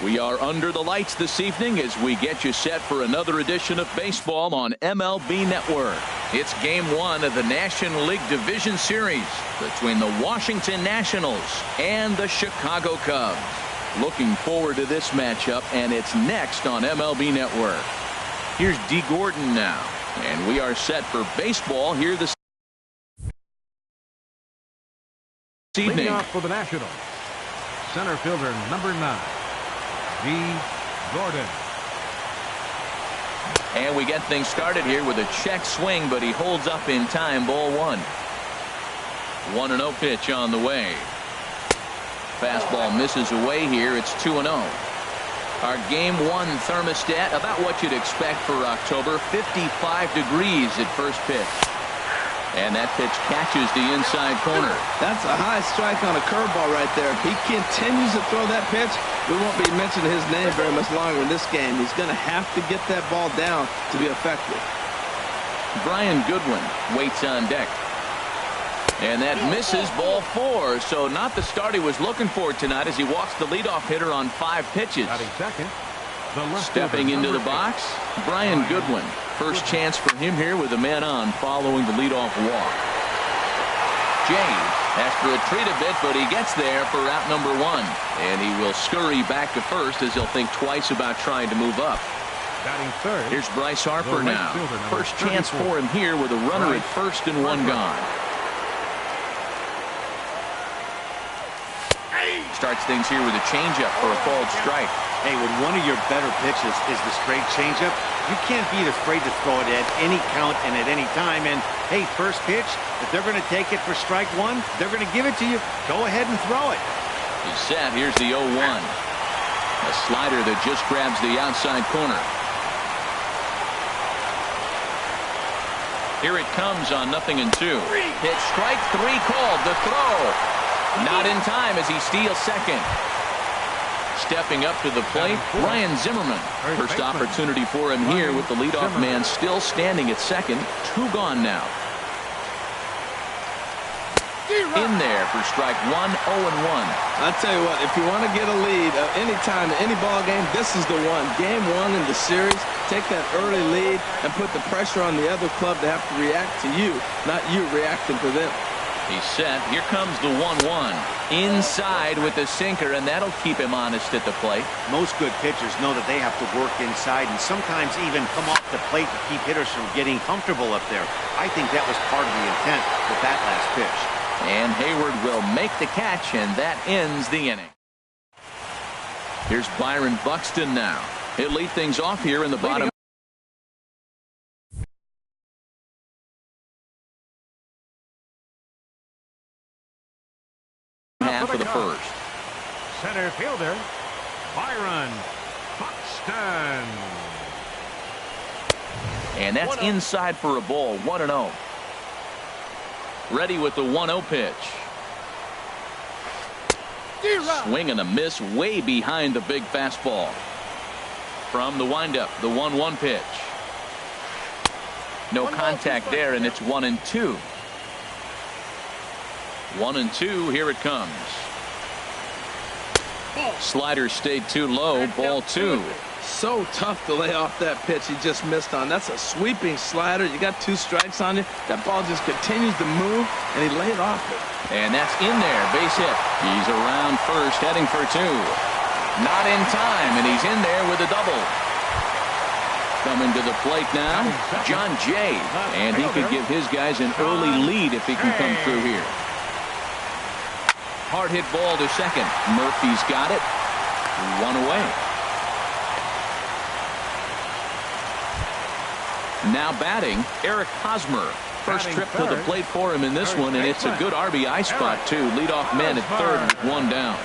We are under the lights this evening as we get you set for another edition of baseball on MLB Network. It's Game 1 of the National League Division Series between the Washington Nationals and the Chicago Cubs. Looking forward to this matchup, and it's next on MLB Network. Here's D. Gordon now, and we are set for baseball here this evening. Leading off for the Nationals, center fielder number 9. D. Gordon. And we get things started here with a check swing, but he holds up in time. Ball 1. 1-0 pitch on the way. Fastball misses away here. It's 2-0. Our Game 1 thermostat, about what you'd expect for October. 55 degrees at first pitch. And that pitch catches the inside corner. That's a high strike on a curveball right there. If he continues to throw that pitch, we won't be mentioning his name very much longer in this game. He's going to have to get that ball down to be effective. Brian Goodwin waits on deck. And that misses. Ball 4. So not the start he was looking for tonight as he walks the leadoff hitter on 5 pitches. Second, stepping into the box, Brian Goodwin. First chance for him here with a man on following the leadoff walk. Jay has to retreat a bit, but he gets there for out number 1. And he will scurry back to first as he'll think twice about trying to move up. Batting third. Here's Bryce Harper now. First chance for him here with a runner at first and 1 gone. Starts things here with a changeup for a called strike. Hey, when one of your better pitches is the straight changeup, you can't be afraid to throw it at any count and at any time. And, hey, first pitch, if they're going to take it for strike 1, they're going to give it to you. Go ahead and throw it. He's set. Here's the 0-1. A slider that just grabs the outside corner. Here it comes on 0-2. Hit strike 3 called. The throw. Not in time as he steals second. Stepping up to the plate, Ryan Zimmerman. First opportunity for him here with the leadoff man still standing at second. 2 gone now. In there for strike 1, 0-1. I tell you what, if you want to get a lead any time in any ball game, this is the one. Game 1 in the series, take that early lead and put the pressure on the other club to have to react to you, not you reacting to them. He's set. Here comes the 1-1. Inside with the sinker, and that'll keep him honest at the plate. Most good pitchers know that they have to work inside and sometimes even come off the plate to keep hitters from getting comfortable up there. I think that was part of the intent with that last pitch. And Hayward will make the catch, and that ends the inning. Here's Byron Buxton now. He'll lead things off here in the bottom half of the first. Center fielder, Byron Buxton. And that's inside for a ball. 1-0. Ready with the 1-0 pitch. Swing and a miss way behind the big fastball. From the windup, the 1-1 pitch. No contact there, and it's 1-2. 1-2, here it comes. Slider stayed too low, ball 2. So tough to lay off that pitch he just missed on. That's a sweeping slider. You got 2 strikes on you. That ball just continues to move, and he laid off it. And that's in there, base hit. He's around first, heading for 2. Not in time, and he's in there with a double. Coming to the plate now, John Jay. And he could give his guys an early lead if he can come through here. Hard hit ball to second. Murphy's got it. 1 away. Now batting, Eric Hosmer. First trip to the plate for him in this one, and it's a good RBI spot, too. Leadoff man at third with one down.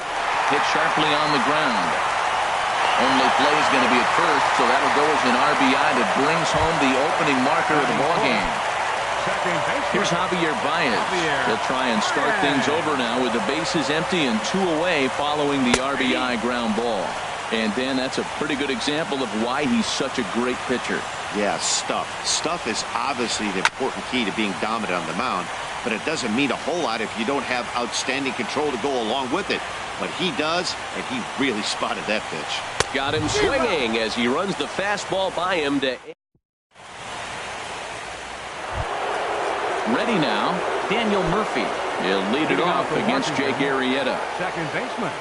Hit sharply on the ground. Only play is going to be at first, so that'll go as an RBI that brings home the opening marker of the ballgame. Here's Javier Baez. He'll try and start things over now with the bases empty and 2 away following the RBI ground ball. And, Dan, that's a pretty good example of why he's such a great pitcher. Yeah, stuff. Stuff is obviously the important key to being dominant on the mound, but it doesn't mean a whole lot if you don't have outstanding control to go along with it. But he does, and he really spotted that pitch. Got him swinging as he runs the fastball by him to... Ready now, Daniel Murphy. He'll lead it off against Jake Arrieta. Second baseman,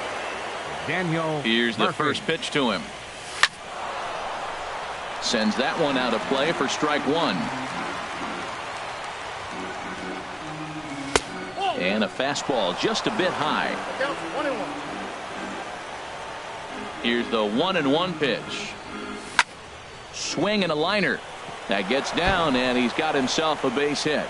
Daniel Here's the Murphy. first pitch to him. Sends that one out of play for strike one. And a fastball just a bit high. Here's the 1-1 pitch. Swing and a liner. That gets down, and he's got himself a base hit.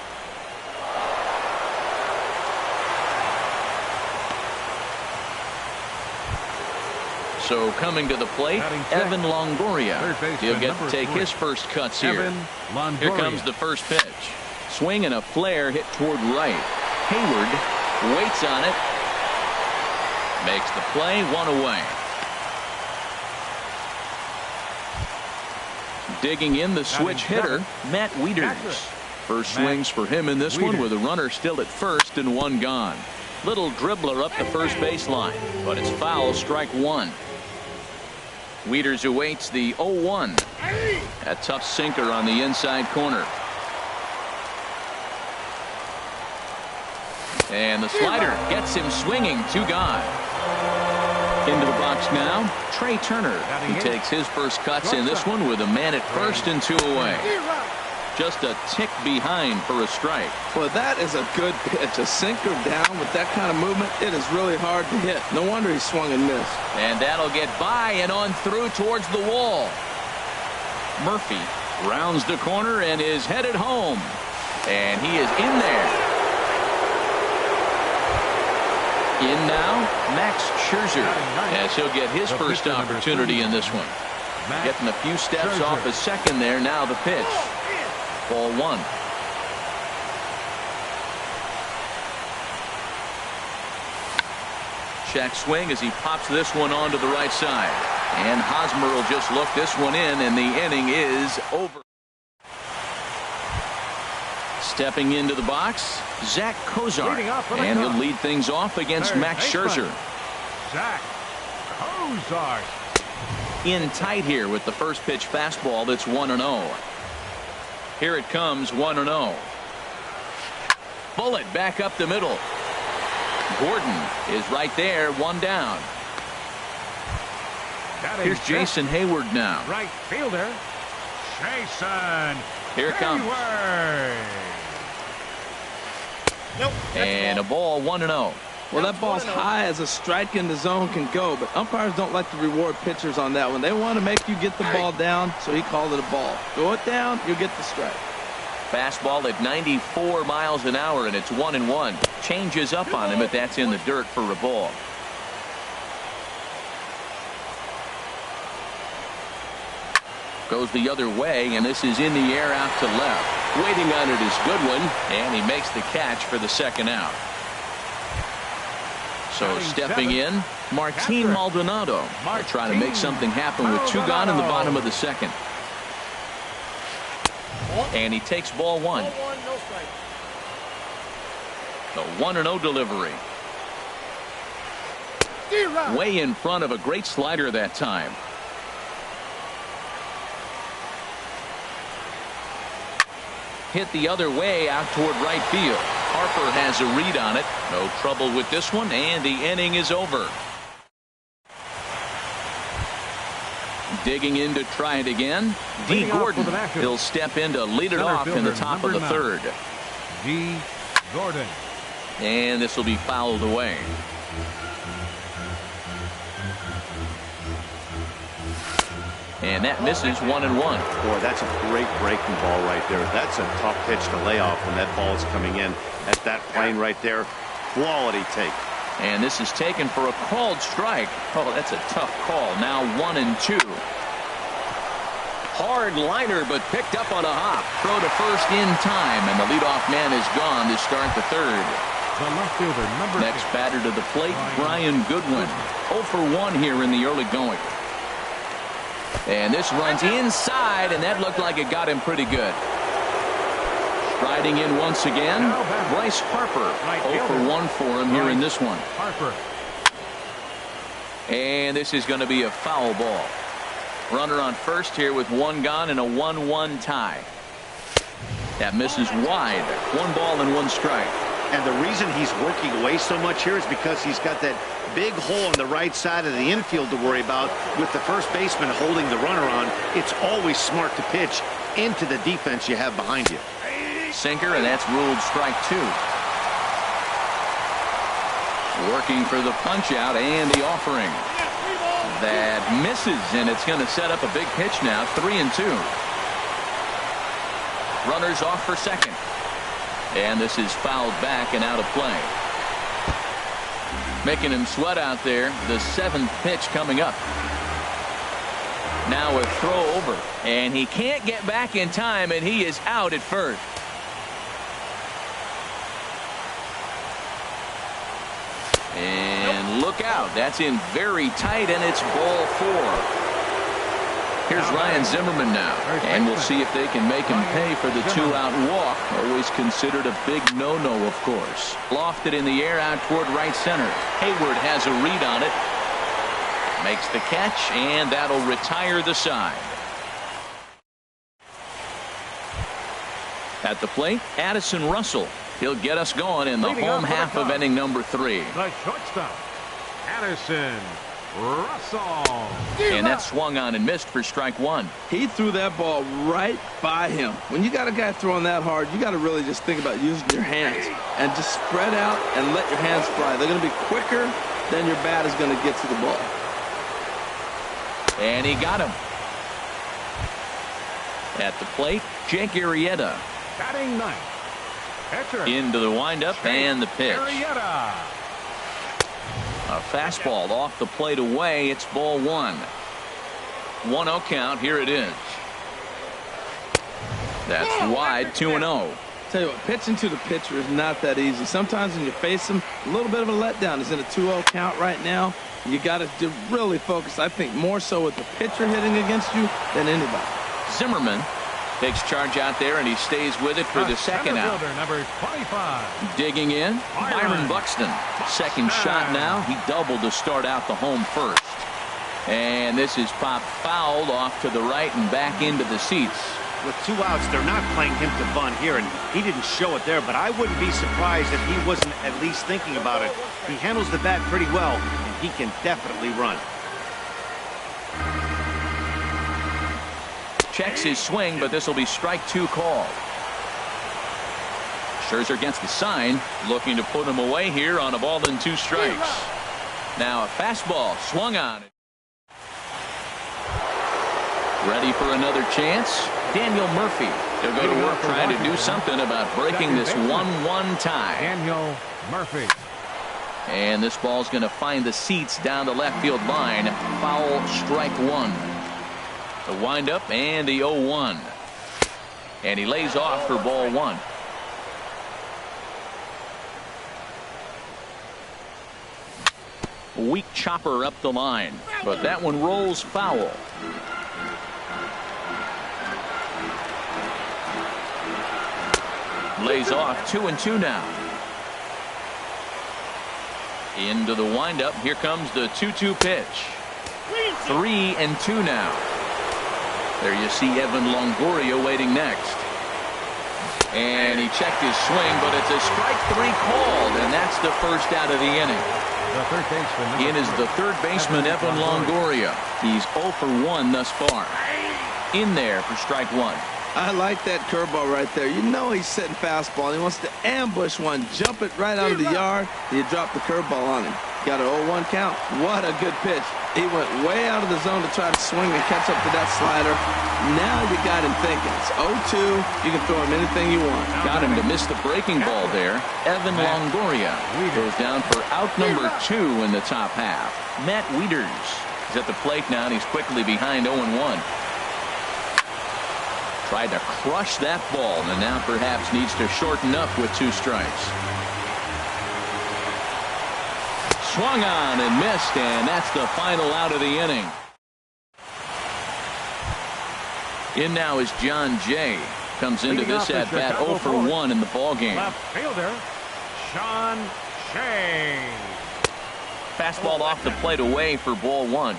So coming to the plate, Evan Longoria. He'll get to take his first cuts here. Here comes the first pitch. Swing and a flare hit toward right. Hayward waits on it. Makes the play, 1 away. Digging in the switch hitter, Matt Wieters. First swings for him in this one with a runner still at first and 1 gone. Little dribbler up the first baseline, but it's foul, strike 1. Wieters awaits the 0-1. A tough sinker on the inside corner. And the slider gets him swinging, 2 gone. Into the box now, Trey Turner. He takes his first cuts in this one with a man at first and 2 away. Just a tick behind for a strike. Well, that is a good pitch. A sinker down with that kind of movement, it is really hard to hit. No wonder he swung and missed. And that'll get by and on through towards the wall. Murphy rounds the corner and is headed home. And he is in there. In now, Max Scherzer, as he'll get his first opportunity in this one. Getting a few steps off his second there. Now the pitch. Ball 1. Check swing as he pops this one onto the right side. And Hosmer will just look this one in, and the inning is over. Stepping into the box, Zach Kozar. And he'll lead things off against Max Scherzer. Zach Kozar. In tight here with the first pitch fastball that's 1-0. Here it comes, 1-0. Bullet back up the middle. Gordon is right there, 1 down. Here's Jason Hayward now. Right fielder, Jason. Here it comes. And a ball, 1-0. Well, that ball's high as a strike in the zone can go, but umpires don't like to reward pitchers on that one. They want to make you get the ball down, so he called it a ball. Go it down, you'll get the strike. Fastball at 94 miles an hour, and it's 1-1. Changes up on him, but that's in the dirt for a ball. Goes the other way, and this is in the air out to left. Waiting on it is Goodwin, and he makes the catch for the second out. So stepping in, Martin Maldonado. They're trying to make something happen with 2 gone in the bottom of the second. And he takes ball 1. The 1-0 delivery. Way in front of a great slider that time. Hit the other way out toward right field. Harper has a read on it. No trouble with this one, and the inning is over. Digging in to try it again. D. Gordon. He'll step in to lead it off in the top of the third. D. Gordon. And this will be fouled away. And that misses 1-1. Boy, that's a great breaking ball right there. That's a tough pitch to lay off when that ball is coming in at that plane right there. Quality take. And this is taken for a called strike. Oh, that's a tough call. Now 1-2. Hard liner, but picked up on a hop. Throw to first in time, and the leadoff man is gone to start the third. The left fielder, number Next batter to the plate, Brian Goodwin. 0 for 1 here in the early going. And this runs inside, and that looked like it got him pretty good. Striding in once again, Bryce Harper. 0 for 1 for him here in this one. Harper. And this is going to be a foul ball. Runner on first here with 1 gone and a 1-1 tie. That misses wide. 1 ball and 1 strike. And the reason he's working away so much here is because he's got that big hole on the right side of the infield to worry about. With the first baseman holding the runner on, it's always smart to pitch into the defense you have behind you. Sinker, and that's ruled strike 2. Working for the punch out and the offering. That misses, and it's going to set up a big pitch now. 3-2. Runners off for second. And this is fouled back and out of play. Making him sweat out there. The 7th pitch coming up. Now a throw over. And he can't get back in time, and he is out at first. And look out. That's in very tight, and it's ball 4. Here's Ryan Zimmerman now, and we'll see if they can make him pay for the 2-out walk. Always considered a big no-no, of course. Lofted in the air out toward right center. Hayward has a read on it. Makes the catch, and that'll retire the side. At the plate, Addison Russell. He'll get us going in the home half of inning number 3. The shortstop, Addison Russell. And that swung on and missed for strike 1. He threw that ball right by him. When you got a guy throwing that hard, you got to really just think about using your hands and just spread out and let your hands fly. They're going to be quicker than your bat is going to get to the ball. And he got him. At the plate, Jake Arrieta. Batting ninth. Pitcher. Into the windup and the pitch. Arrieta. A fastball off the plate away. It's ball 1. 1-0 count. Here it is. That's wide. 2-0. Tell you what, pitching to the pitcher is not that easy. Sometimes when you face him, a little bit of a letdown. He's in a 2-0 count right now. You got to really focus, I think, more so with the pitcher hitting against you than anybody. Zimmerman takes charge out there, and he stays with it for the second out. Number 25. Digging in, Byron Buxton. Second shot now. He doubled to start out the home first. And this is popped fouled off to the right and back into the seats. With 2 outs, they're not playing him to bunt here, and he didn't show it there, but I wouldn't be surprised if he wasn't at least thinking about it. He handles the bat pretty well, and he can definitely run. Checks his swing, but this will be strike 2 called. Scherzer gets the sign, looking to put him away here on a ball and 2 strikes. Now a fastball swung on. Ready for another chance. Daniel Murphy. He'll go to work trying to do something about breaking this 1-1 tie. Daniel Murphy. And this ball's going to find the seats down the left field line. Foul, strike 1. The windup and the 0-1. And he lays off for ball 1. Weak chopper up the line, but that one rolls foul. Lays off. 2-2 now. Into the windup. Here comes the 2-2 pitch. 3-2 now. There you see Evan Longoria waiting next. And he checked his swing, but it's a strike 3 called, and that's the first out of the inning. The third baseman. In is the third baseman, Evan Longoria. He's 0 for 1 thus far. In there for strike 1. I like that curveball right there. You know he's setting fastball. He wants to ambush one, jump it right out of the yard. You drop the curveball on him. Got an 0-1 count. What a good pitch. He went way out of the zone to try to swing and catch up to that slider. Now you got him thinking. It's 0-2. You can throw him anything you want. Got him to miss the breaking ball there. Evan Longoria goes down for out number 2 in the top half. Matt Wieters is at the plate now, and he's quickly behind 0-1. Tried to crush that ball, and now perhaps needs to shorten up with 2 strikes. Swung on and missed, and that's the final out of the inning. In now is John Jay. Comes into this at bat 0 for 1 in the ball game. Left fielder, Sean Shea. Fastball off the plate away for ball 1.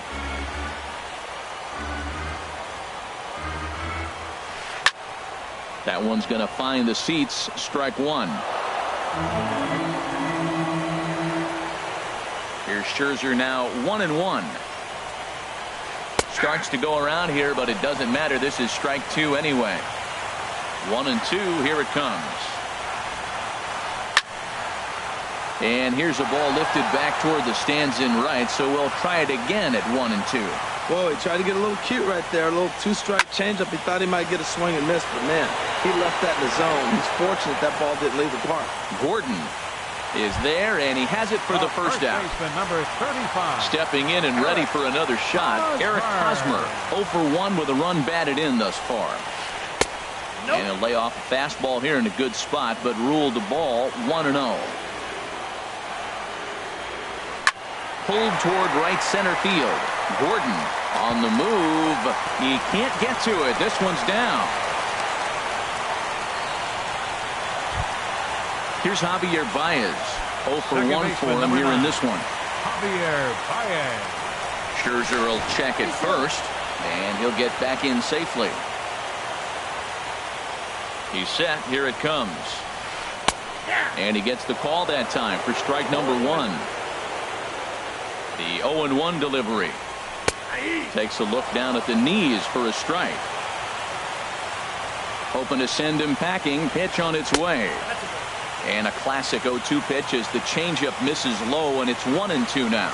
That one's going to find the seats. Strike 1. Here's Scherzer now 1-1. Starts to go around here, but it doesn't matter. This is strike 2 anyway. 1-2. Here it comes. And here's a ball lifted back toward the stands in right, so we'll try it again at 1-2. Whoa, he tried to get a little cute right there. A little 2-strike changeup. He thought he might get a swing and miss, but man, he left that in the zone. He's fortunate that ball didn't leave the park. Gordon is there, and he has it for the first out. Number 35. Stepping in and ready for another shot, Eric Hosmer, 0 for 1 with a run batted in thus far. And he'll lay off a fastball here in a good spot, but ruled the ball 1-0. Pulled toward right center field. Gordon on the move. He can't get to it. This one's down. Here's Javier Baez. 0 for 1 for him here in this one. Javier Baez. Scherzer will check it first, and he'll get back in safely. He's set. Here it comes. And he gets the call that time for strike number 1. The 0-1 delivery. Takes a look down at the knees for a strike. Hoping to send him packing. Pitch on its way. And a classic 0-2 pitch as the changeup misses low, and it's 1-2 now.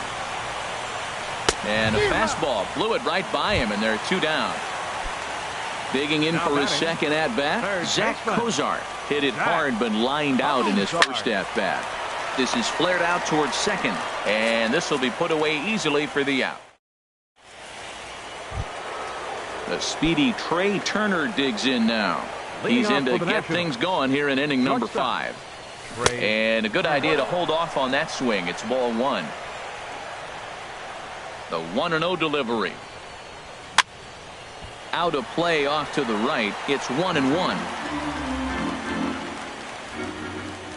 And a fastball blew it right by him, and they're 2 down. Digging in for his second at bat, Zach Cozart hit it hard but lined out in his first at bat. This is flared out towards second, and this will be put away easily for the out. The speedy Trey Turner digs in now. He's in to get things going here in inning number 5. And a good idea to hold off on that swing. It's ball 1. The 1-0 delivery. Out of play off to the right. It's 1-1.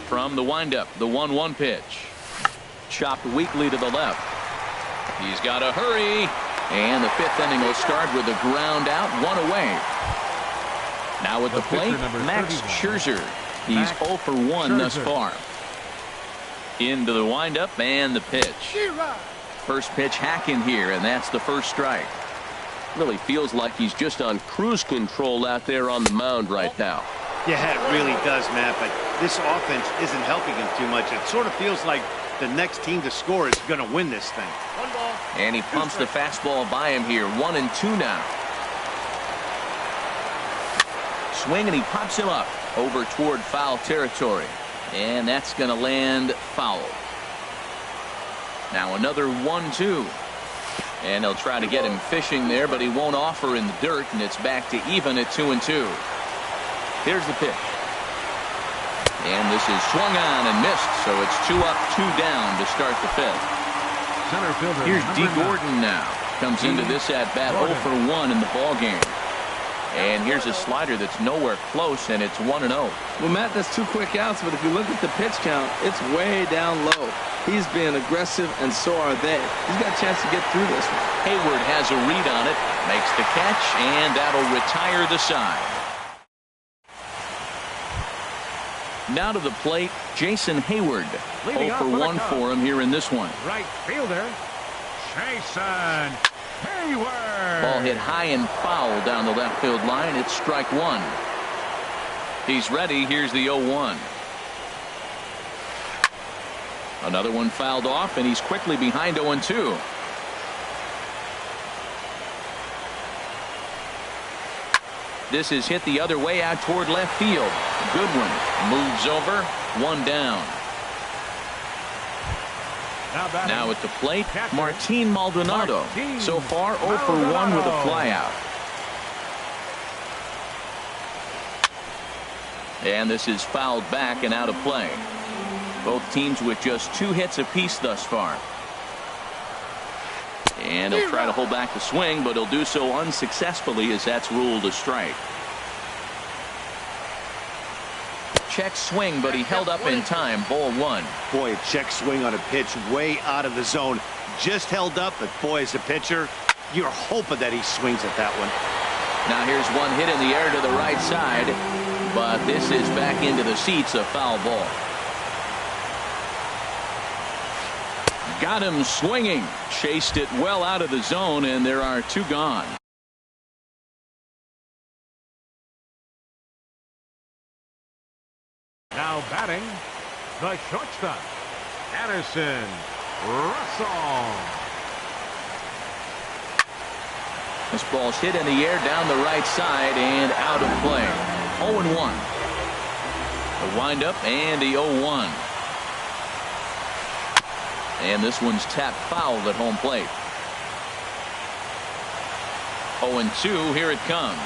From the windup, the 1-1 pitch. Chopped weakly to the left. He's got to hurry. And the 5th inning will start with a ground out, 1 away. Now at the plate, Max Scherzer. He's 0 for 1 thus far. Into the windup and the pitch. First pitch hack in here, and that's the first strike. Really feels like he's just on cruise control out there on the mound right now. Yeah, it really does, Matt, but this offense isn't helping him too much. It sort of feels like the next team to score is going to win this thing. And he pumps the fastball by him here. 1-2 now. Swing, and he pops him up over toward foul territory. And that's going to land foul. Now another 1-2. And they'll try to get him fishing there, but he won't offer in the dirt, and it's back to even at 2-2. Here's the pitch. And this is swung on and missed, so it's 2 up, 2 down to start the 5th. Center fielder. Here's D. Gordon now. Comes into this at bat 0 for 1 in the ball game. And here's a slider that's nowhere close, and it's 1-0. Well, Matt, that's 2 quick outs, but if you look at the pitch count, it's way down low. He's being aggressive, and so are they. He's got a chance to get through this one. Hayward has a read on it, makes the catch, and that'll retire the side. Now to the plate, Jason Hayward. 0 for 1 for him here in this one. Right fielder, Jason Hayward. Ball hit high and foul down the left field line. It's strike 1. He's ready. Here's the 0-1. Another one fouled off, and he's quickly behind 0-2. This is hit the other way out toward left field. Goodwin moves over. One down. Now at the plate, Martin Maldonado. So far 0 for 1 with a flyout. And this is fouled back and out of play. Both teams with just 2 hits apiece thus far. And he'll try to hold back the swing, but he'll do so unsuccessfully as that's ruled a strike. Check swing, but he held up in time. Ball 1. Boy, a check swing on a pitch way out of the zone. Just held up, but boy, as a pitcher, you're hoping that he swings at that one. Now here's one hit in the air to the right side, but this is back into the seats, a foul ball. Got him swinging. Chased it well out of the zone, and there are 2 gone. Now batting, the shortstop, Addison Russell. This ball's hit in the air down the right side and out of play. 0-1. The windup and the 0-1. And this one's tapped foul at home plate. 0-2. Here it comes.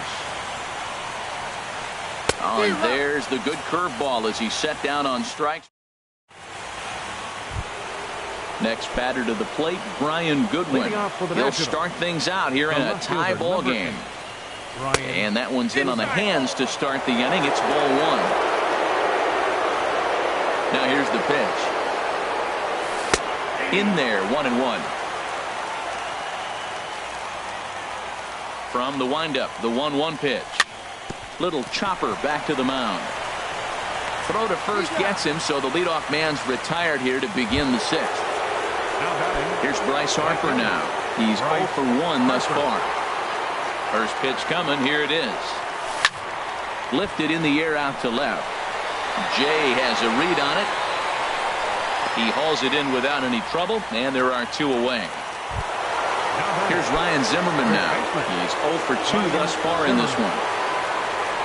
Oh, and there's the good curveball as he's set down on strikes. Next batter to the plate, Brian Goodwin. He'll start things out here in a tie ball game. And that one's in on the hands to start the inning. It's ball 1. Now here's the pitch. In there, 1-1. From the windup, the 1-1 pitch. Little chopper back to the mound. Throw to first gets him, so the leadoff man's retired here to begin the 6th. Here's Bryce Harper now. He's 0 for 1 thus far. First pitch coming. Here it is. Lifted in the air out to left. Jay has a read on it. He hauls it in without any trouble, and there are 2 away. Here's Ryan Zimmerman now. He's 0 for 2 thus far in this one.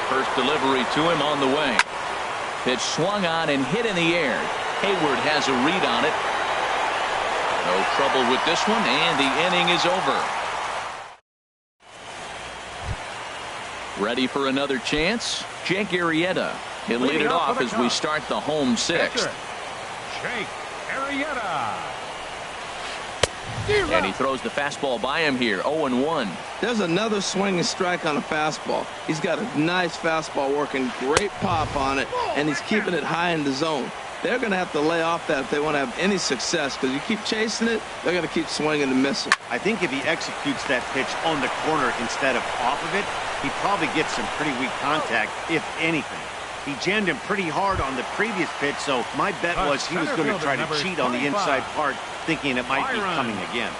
First delivery to him on the way. Pitch swung on and hit in the air. Hayward has a read on it. No trouble with this one, and the inning is over. Ready for another chance? Jake Arrieta. He'll lead it off as we start the home 6th. Jake Arrieta. And he throws the fastball by him here. 0-1. There's another swinging strike on a fastball. He's got a nice fastball working, great pop on it, and he's keeping it high in the zone. They're going to have to lay off that if they want to have any success, because you keep chasing it, they're going to keep swinging and missing. I think if he executes that pitch on the corner instead of off of it, he probably gets some pretty weak contact, if anything. He jammed him pretty hard on the previous pitch, so my bet was he was going to try to cheat on the inside part, thinking it might be coming again.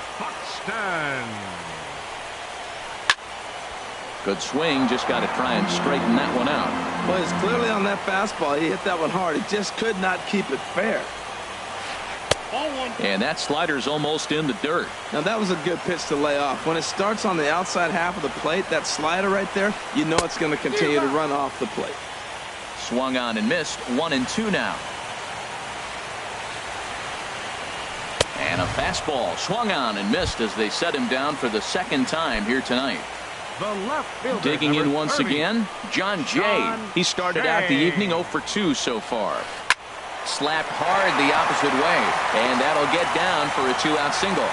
Good swing, just got to try and straighten that one out. Well, it's clearly on that fastball. He hit that one hard. He just could not keep it fair. And that slider's almost in the dirt. Now, that was a good pitch to lay off. When it starts on the outside half of the plate, that slider right there, you know it's going to continue to run off the plate. Swung on and missed. 1-2 now. And a fastball swung on and missed as they set him down for the 2nd time here tonight. The left fielder, digging in once 30. again, John Jay. He started out the evening 0 for 2 so far. Slapped hard the opposite way, and that'll get down for a 2-out single.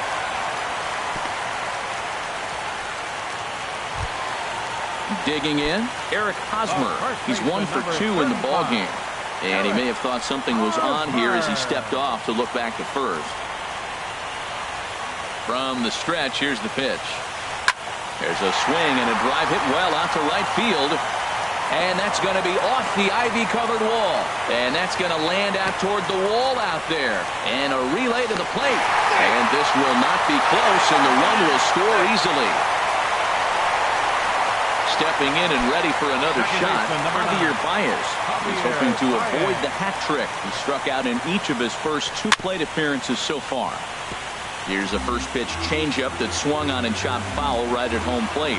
Digging in, Eric Hosmer. He's 1 for 2 in the ball game, and he may have thought something was on here as he stepped off to look back to first. From the stretch, here's the pitch. There's a swing and a drive hit well out to right field. And that's going to be off the ivy-covered wall. And that's going to land out toward the wall out there. And a relay to the plate. And this will not be close, and the run will score easily. Stepping in and ready for another shot, Javier Baez. He's hoping to avoid the hat trick. He struck out in each of his first 2 plate appearances so far. Here's a first pitch changeup that swung on and chopped foul right at home plate.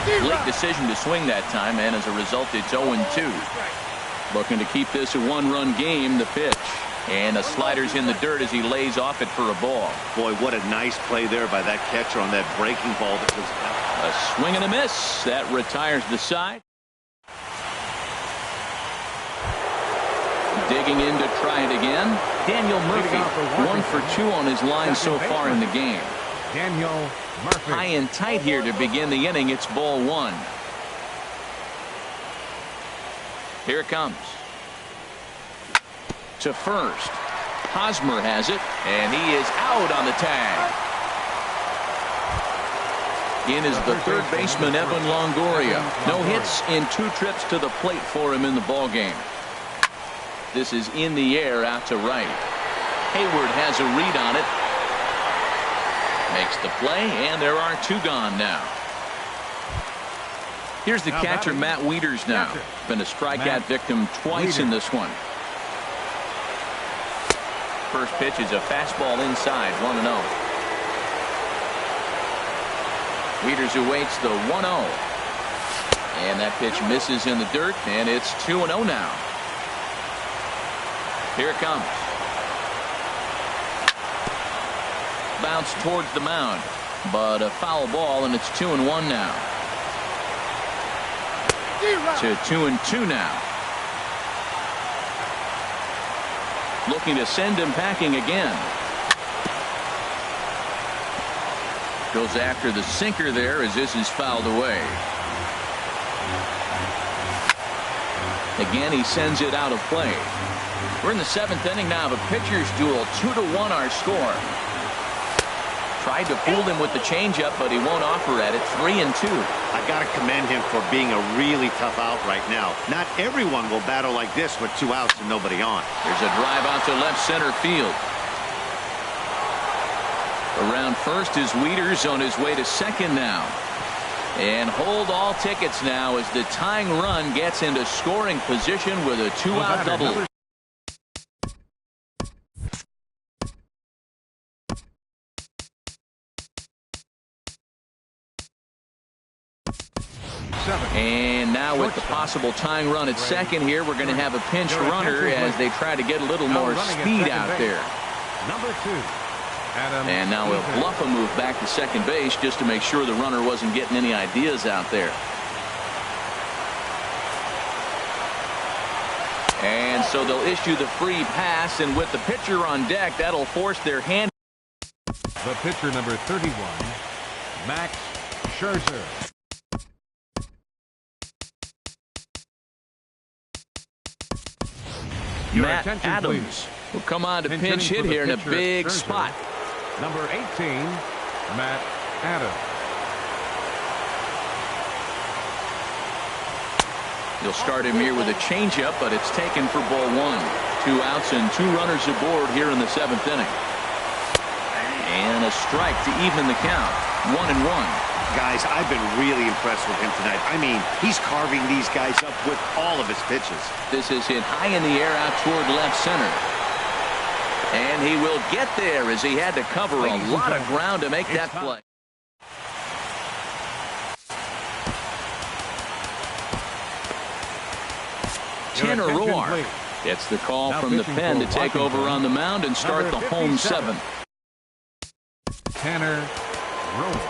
Late decision to swing that time, and as a result, it's 0-2. Looking to keep this a one-run game. The pitch. And the slider's in the dirt as he lays off it for a ball. Boy, what a nice play there by that catcher on that breaking ball. That was a swing and a miss. That retires the side. Digging in to try it again. Daniel Murphy, 1 for 2 on his line so far in the game. Daniel Murphy. High and tight here to begin the inning. It's ball 1. Here it comes. To first. Hosmer has it, and he is out on the tag. In is the third baseman, Evan Longoria. No hits in 2 trips to the plate for him in the ballgame. This is in the air out to right. Hayward has a read on it. Makes the play, and there are 2 gone now. Here's the catcher, Matt Wieters now. Been a strikeout victim twice in this one. First pitch is a fastball inside, 1-0. Wieters awaits the 1-0. And that pitch misses in the dirt, and it's 2-0 now. Here it comes. Bounce towards the mound, but a foul ball, and it's 2-1 now. To 2-2 now. Looking to send him packing again. Goes after the sinker there as this is fouled away. Again, he sends it out of play. We're in the 7th inning now of a pitcher's duel. 2-1 our score. Tried to fool him with the changeup, but he won't offer at it. 3-2. I got to commend him for being a really tough out right now. Not everyone will battle like this with 2 outs and nobody on. There's a drive out to left center field. Around first is Wieters on his way to second now. And hold all tickets now as the tying run gets into scoring position with a 2-out double. And now with the possible tying run at second here, we're going to have a pinch runner as they try to get a little more speed out there. Number 2. And now we'll bluff a move back to second base just to make sure the runner wasn't getting any ideas out there. And so they'll issue the free pass, and with the pitcher on deck, that'll force their hand. The pitcher, number 31, Max Scherzer. Matt Adams will come on to pinch hit here in a big spot. Number 18, Matt Adams. You'll start him here with a changeup, but it's taken for ball 1. 2 outs and 2 runners aboard here in the 7th inning. And a strike to even the count. 1-1. Guys, I've been really impressed with him tonight. I mean, he's carving these guys up with all of his pitches. This is hit high in the air out toward left center. And he will get there as he had to cover a lot of ground to make that play. Tanner Roar gets the call from the pen to take over on the mound and start the home 7th. Tanner Roar.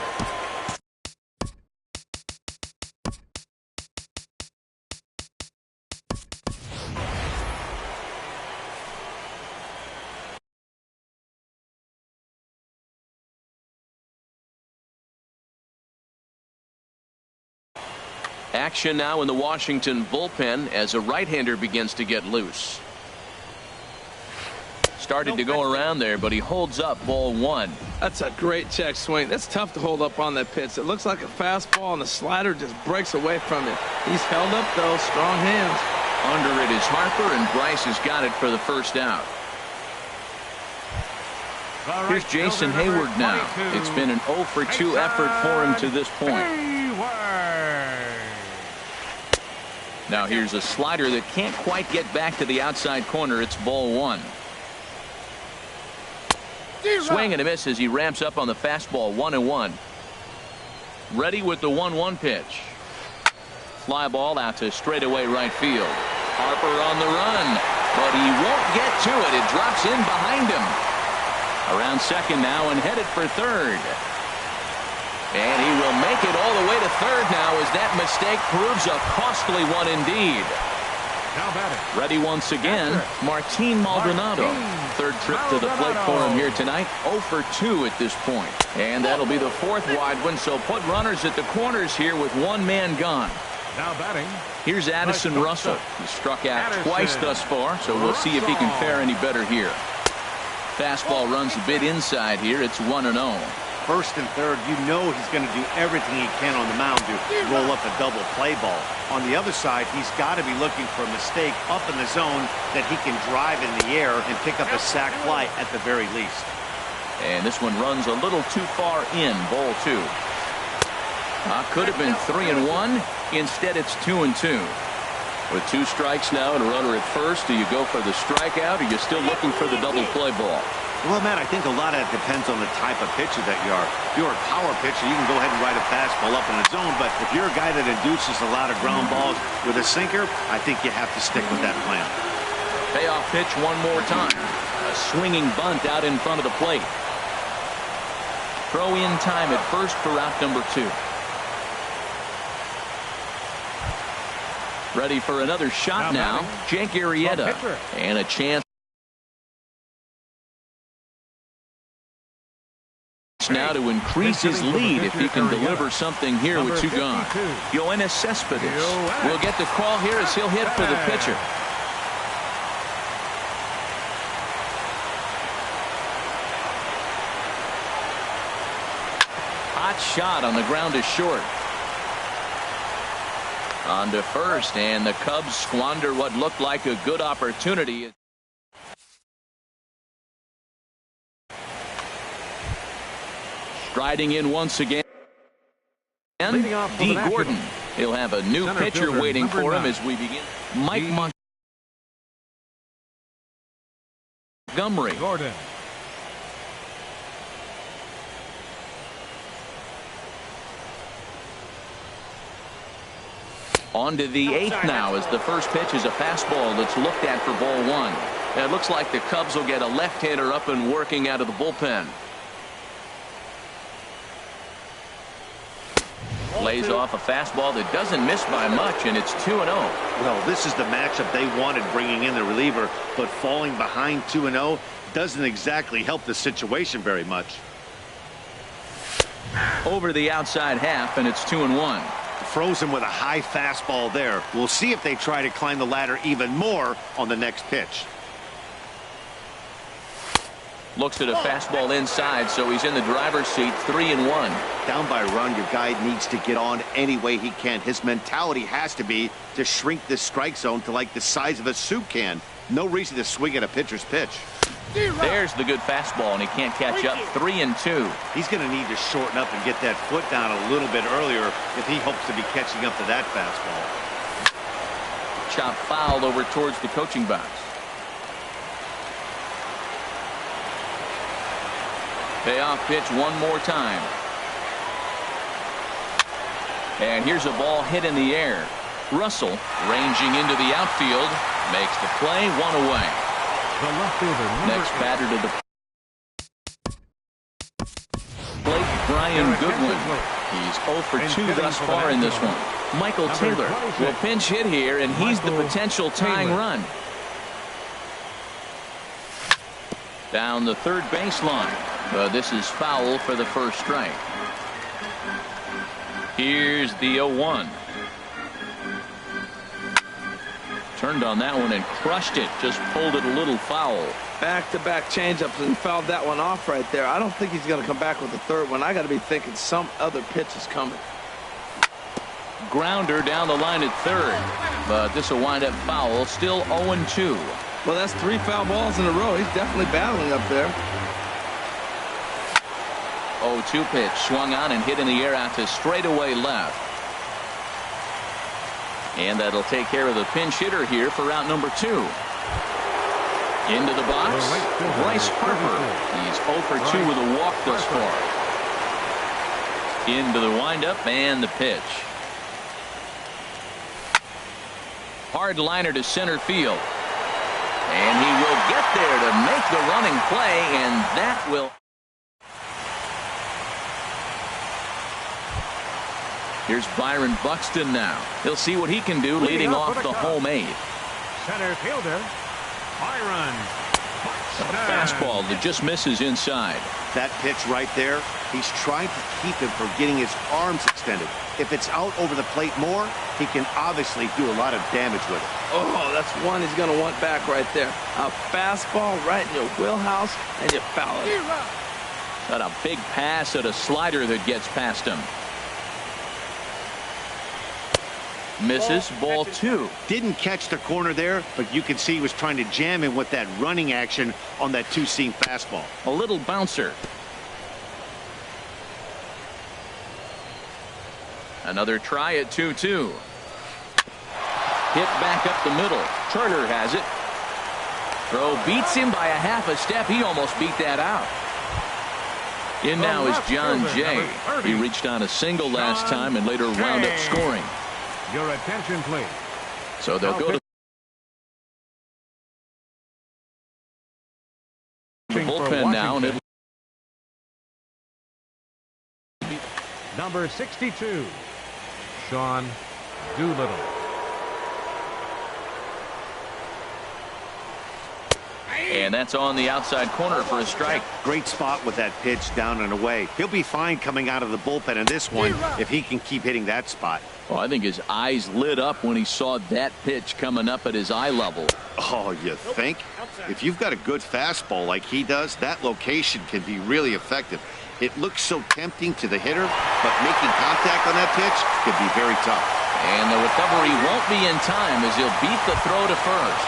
Action now in the Washington bullpen as a right-hander begins to get loose. Started to go around there, but he holds up ball 1. That's a great check swing. That's tough to hold up on that pitch. It looks like a fastball, and the slider just breaks away from it. He's held up, though. Strong hands. Under it is Harper, and Bryce has got it for the first out. Here's Jason Hayward now. It's been an 0 for 2 effort for him to this point. Now here's a slider that can't quite get back to the outside corner. It's ball 1. Swing and a miss as he ramps up on the fastball. 1-1. Ready with the 1-1 pitch. Fly ball out to straightaway right field. Harper on the run, but he won't get to it. It drops in behind him. Around second now and headed for third. And he will make it all the way to third now as that mistake proves a costly one indeed. Now batting. Ready once again, Martin Maldonado. Third trip to the plate for him here tonight. 0 for 2 at this point. And that'll be the fourth wide one, so put runners at the corners here with one man gone. Now batting. Here's Addison Russell. He struck out twice thus far, so we'll see if he can fare any better here. Fastball runs a bit inside here. It's 1-0. First and third, you know he's going to do everything he can on the mound to roll up a double play ball. On the other side, he's got to be looking for a mistake up in the zone that he can drive in the air and pick up a sac fly at the very least. And this one runs a little too far in. Ball 2. Could have been 3-1. Instead, it's 2-2. With 2 strikes now and a runner at first, do you go for the strikeout or are you still looking for the double play ball? Well, Matt, I think a lot of it depends on the type of pitcher that you are. If you're a power pitcher, you can go ahead and ride a fastball up in the zone. But if you're a guy that induces a lot of ground balls with a sinker, I think you have to stick with that plan. Payoff pitch one more time. A swinging bunt out in front of the plate. Throw in time at first for out number 2. Ready for another shot now. Jake Arrieta. And a chance now to increase his lead if he can deliver something here with 2 gone. Yoenis Cespedes will get the call here as he'll hit for the pitcher. Hot shot on the ground is short. On to first, and the Cubs squander what looked like a good opportunity. Striding in once again, D. Gordon. He'll have a new pitcher waiting for him as we begin. Mike Montgomery. Gordon. On to the 8th now as the first pitch is a fastball that's looked at for ball 1. And it looks like the Cubs will get a left-hander up and working out of the bullpen. Lays off a fastball that doesn't miss by much, and it's 2-0. Well, this is the matchup they wanted, bringing in the reliever, but falling behind 2-0 doesn't exactly help the situation very much. Over the outside half, and it's 2-1. Froze him with a high fastball there. We'll see if they try to climb the ladder even more on the next pitch. Looks at a fastball inside, so he's in the driver's seat. 3-1. Down by a run, your guy needs to get on any way he can. His mentality has to be to shrink this strike zone to like the size of a soup can. No reason to swing at a pitcher's pitch. There's the good fastball, and he can't catch up. 3-2. He's going to need to shorten up and get that foot down a little bit earlier if he hopes to be catching up to that fastball. Chop foul over towards the coaching box. Payoff pitch one more time. And here's a ball hit in the air. Russell ranging into the outfield makes the play. 1 away. The left fielder, next batter to the plate, Brian Goodwin. He's 0 for 2 thus far in this one. Michael Taylor will pinch hit here, and he's the potential tying run. Down the third baseline. This is foul for the first strike. Here's the 0-1. Turned on that one and crushed it. Just pulled it a little foul. Back-to-back changeups and fouled that one off right there. I don't think he's going to come back with the third one. I got to be thinking some other pitch is coming. Grounder down the line at third. But this will wind up foul. Still 0-2. Well, that's 3 foul balls in a row. He's definitely battling up there. 0-2 pitch swung on and hit in the air out to straightaway left. And that'll take care of the pinch hitter here for route number 2. Into the box, Bryce Harper. He's 0 for 2 with a walk thus far. Into the windup and the pitch. Hard liner to center field. And he will get there to make the running play, and that will. Here's Byron Buxton now. He'll see what he can do leading off the home 8th. Center fielder, Byron Buxton. A fastball that just misses inside. That pitch right there, he's trying to keep him from getting his arms extended. If it's out over the plate more, he can obviously do a lot of damage with it. Oh, that's one he's going to want back right there. A fastball right in your wheelhouse, and you foul it. Got a big pass at a slider that gets past him. Misses, ball 2. Didn't catch the corner there, but you can see he was trying to jam him with that running action on that two-seam fastball. A little bouncer. Another try at 2-2. Hit back up the middle. Turner has it. Throw beats him by a half a step. He almost beat that out. In now is John Jay. He reached on a single last time and later wound up scoring. Your attention, please. So they'll go to the bullpen now. And number 62, Sean Doolittle. And that's on the outside corner for a strike. Great spot with that pitch down and away. He'll be fine coming out of the bullpen in this one if he can keep hitting that spot. Well, I think his eyes lit up when he saw that pitch coming up at his eye level. Oh, you think? If you've got a good fastball like he does, that location can be really effective. It looks so tempting to the hitter, but making contact on that pitch can be very tough. And the recovery won't be in time as he'll beat the throw to first.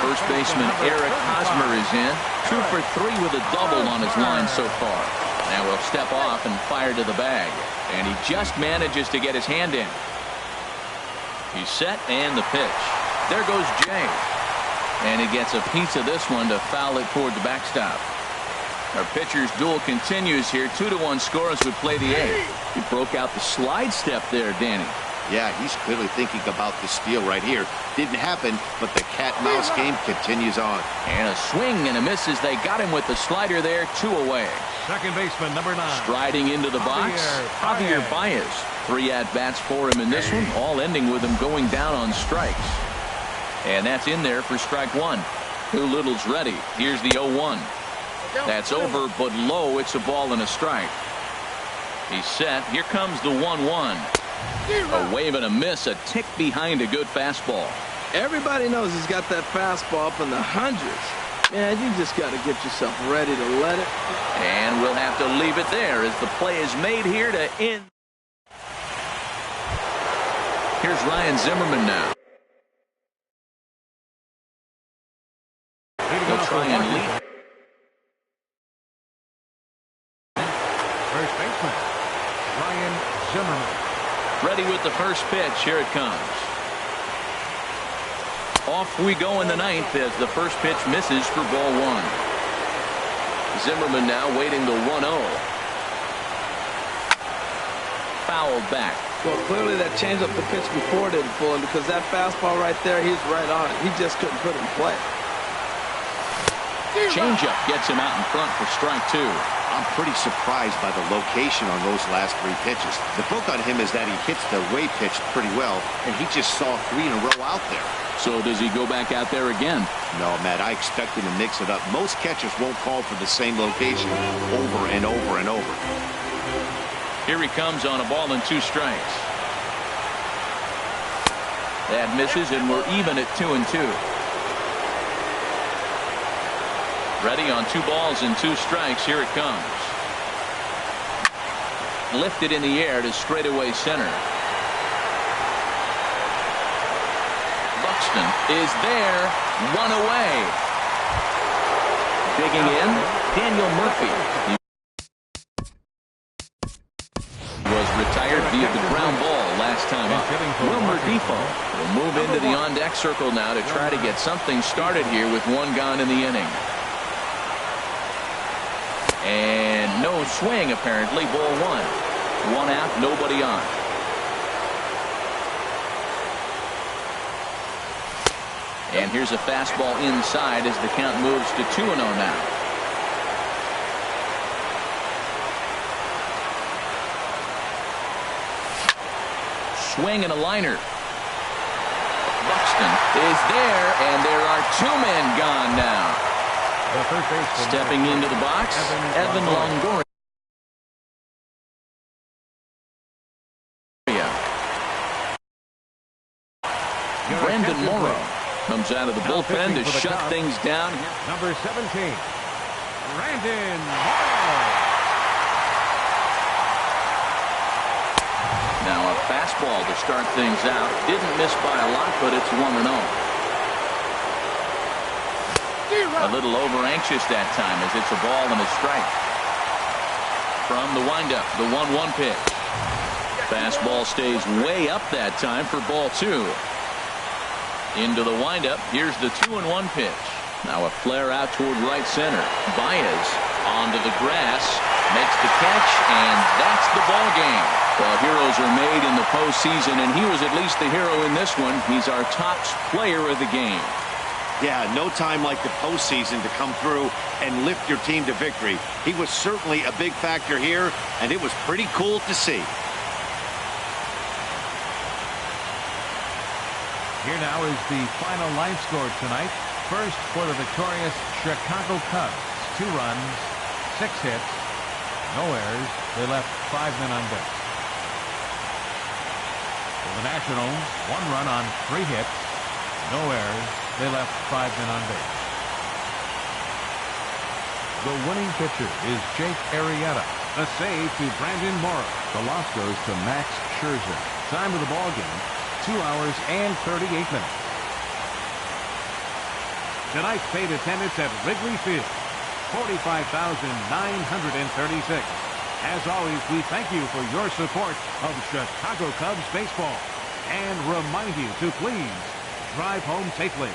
First baseman Eric Hosmer is in. 2 for 3 with a double on his line so far. Now he'll step off and fire to the bag. And he just manages to get his hand in. He's set and the pitch. There goes Jay. And he gets a piece of this one to foul it toward the backstop. Our pitcher's duel continues here. 2-1 score as we play the 8th. He broke out the slide step there, Danny. Yeah, he's clearly thinking about the steal right here. Didn't happen, but the cat-mouse game continues on. And a swing and a miss as they got him with the slider there. 2 away. Second baseman, number 9. Striding into the box, Javier Baez. 3 at-bats for him in this one, all ending with him going down on strikes. And that's in there for strike 1. Doolittle's ready. Here's the 0-1. That's over, but low. It's a ball and a strike. He's set. Here comes the 1-1. A wave and a miss, a tick behind a good fastball. Everybody knows he's got that fastball up in the hundreds. Man, you just got to get yourself ready to let it. And we'll have to leave it there as the play is made here to end. Here's Ryan Zimmerman now. He'll try and lead. First baseman, Ryan Zimmerman. Ready with the first pitch. Here it comes. Off we go in the 9th as the first pitch misses for ball 1. Zimmerman now waiting the 1-0. Fouled back. Well, clearly that changeup the pitch before didn't pull him because that fastball right there, he's right on it. He just couldn't put it in play. Changeup gets him out in front for strike 2. I'm pretty surprised by the location on those last 3 pitches. The book on him is that he hits the way pitch pretty well, and he just saw 3 in a row out there. So does he go back out there again? No, Matt, I expect him to mix it up. Most catchers won't call for the same location over and over and over. Here he comes on a ball and 2 strikes. That misses, and we're even at 2-2. Ready on 2 balls and 2 strikes. Here it comes. Lifted in the air to straightaway center. Buxton is there. One away. Digging in, Daniel Murphy. He was retired via the ground ball last time up. Wilmer Defoe will move into the on-deck circle now to try to get something started here with 1 gone in the inning. And No swing, apparently. Ball one. One out, nobody on. And here's a fastball inside as the count moves to 2-0 now. Swing and a liner. Buxton is there, and there are 2 men gone now. Stepping into the box, Evan Longoria. Brandon Morrow comes out of the bullpen to shut things down. Number 17, Brandon Morrow. Now a fastball to start things out. Didn't miss by a lot, but it's 1-0. A little over anxious that time as it's a ball and a strike. From the windup, the 1-1 pitch. Fastball stays way up that time for ball 2. Into the windup. Here's the 2-1 pitch. Now a flare out toward right center. Baez onto the grass, makes the catch, and that's the ball game. Well, heroes are made in the postseason, and he was at least the hero in this one. He's our top player of the game. Yeah, no time like the postseason to come through and lift your team to victory. He was certainly a big factor here, and it was pretty cool to see. Here now is the final line score tonight. First for the victorious Chicago Cubs. 2 runs, 6 hits, no errors. They left 5 men on base. For the Nationals, 1 run on 3 hits, no errors. They left 5 men on base. The winning pitcher is Jake Arrieta. A save to Brandon Morrow. The loss goes to Max Scherzer. Time of the ball game, 2 hours and 38 minutes. Tonight's paid attendance at Wrigley Field, 45,936. As always, we thank you for your support of Chicago Cubs baseball and remind you to please drive home safely.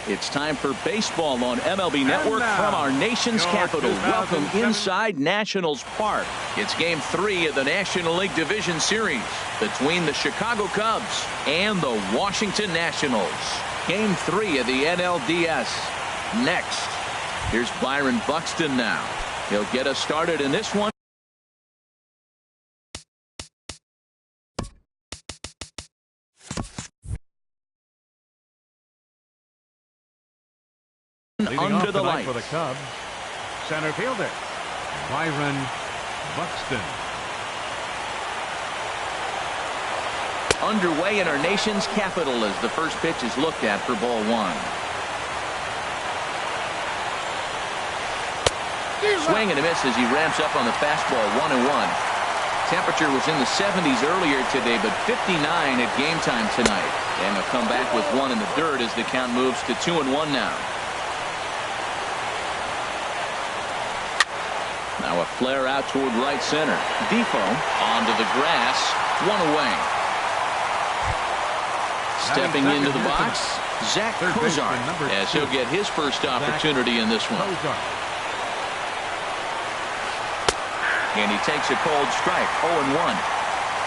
It's time for baseball on MLB Network from our nation's capital. Welcome inside Nationals Park. It's Game 3 of the National League Division Series between the Chicago Cubs and the Washington Nationals. Game 3 of the NLDS. Next, here's Byron Buxton now. He'll get us started in this one. Under the lights for the Cubs, center fielder Byron Buxton. Underway in our nation's capital as the first pitch is looked at for ball one. Swing and a miss as he ramps up on the fastball. 1-1. Temperature was in the 70s earlier today, but 59 at game time tonight. And they'll come back with one in the dirt as the count moves to 2-1 now. Now a flare out toward right center. Defoe onto the grass. One away. Stepping into the box, Zach Kozar, as he'll get his first opportunity in this one. And he takes a cold strike. 0-1.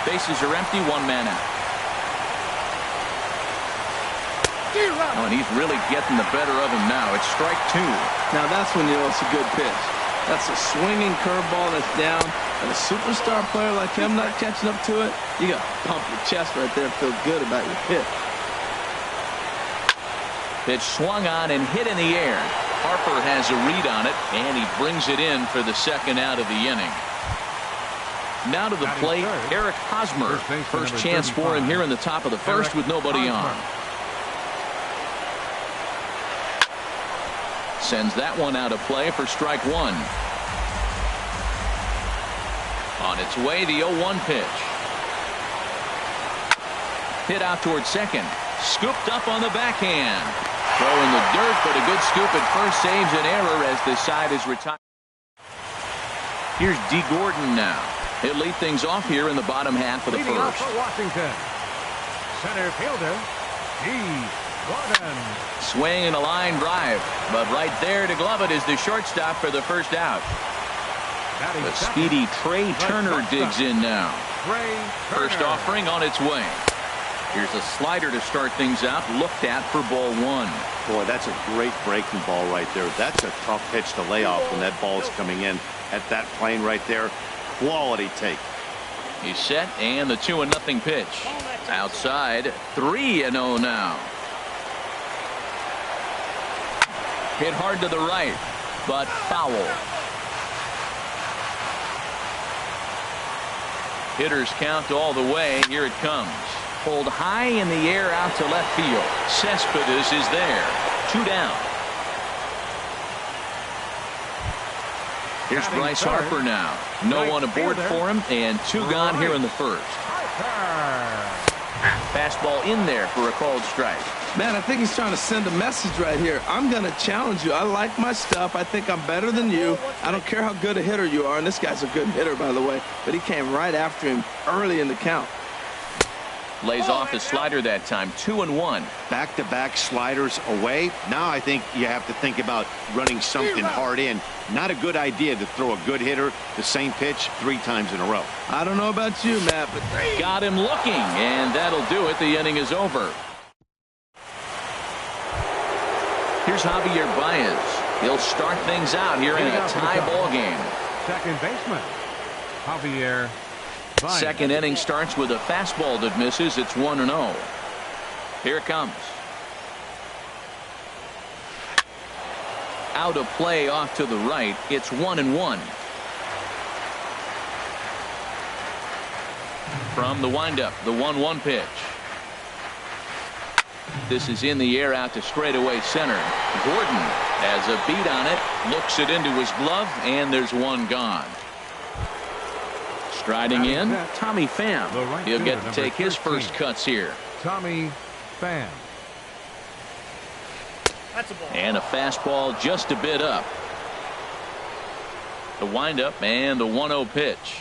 Bases are empty. One man out. Oh, and he's really getting the better of him now. It's strike two. Now that's when you know it's a good pitch. That's a swinging curveball that's down. And a superstar player like him not catching up to it, you got to pump your chest right there and feel good about your pitch. Pitch swung on and hit in the air. Harper has a read on it, and he brings it in for the second out of the inning. Now to the plate, Eric Hosmer. First chance for him here in the top of the first with nobody on. Sends that one out of play for strike one. On its way, the 0-1 pitch. Hit out towards second. Scooped up on the backhand. Throw in the dirt, but a good scoop at first saves an error as the side is retired. Here's D. Gordon now. He'll lead things off here in the bottom half of the first. For Washington, center fielder D. Gordon. Swing and a line drive, but right there to glove it is the shortstop for the first out. The speedy Trey Turner digs in now. First offering on its way. Here's a slider to start things out, looked at for ball one. Boy, that's a great breaking ball right there. That's a tough pitch to lay off when that ball is coming in at that plane right there. Quality take. He's set, and the 2-0 pitch. Outside, 3-0 now. Hit hard to the right, but foul. Hitters count all the way. Here it comes. Pulled high in the air out to left field. Cespedes is there. 2 down. Here's Bryce Harper now. No one aboard for him, and 2 gone here in the first. Fastball in there for a called strike. Man, I think he's trying to send a message right here. I'm going to challenge you. I like my stuff. I think I'm better than you. I don't care how good a hitter you are. And this guy's a good hitter, by the way. But he came right after him early in the count. Lays off the slider that time. 2-1. Back-to-back sliders away. Now I think you have to think about running something hard in. Not a good idea to throw a good hitter the same pitch 3 times in a row. I don't know about you, Matt, but got him looking, and that'll do it. The inning is over. Here's Javier Baez. He'll start things out here in a tie ball game. Second baseman Javier Baez. Second inning starts with a fastball that misses. It's 1-0. Here it comes. Out of play off to the right. It's 1-1. From the windup, the 1-1 pitch. This is in the air out to straightaway center. Gordon has a beat on it, looks it into his glove, and there's one gone. Striding in, Tommy Pham. He'll get to take his first cuts here. Tommy Pham. And a fastball just a bit up. The windup and the 1-0 pitch.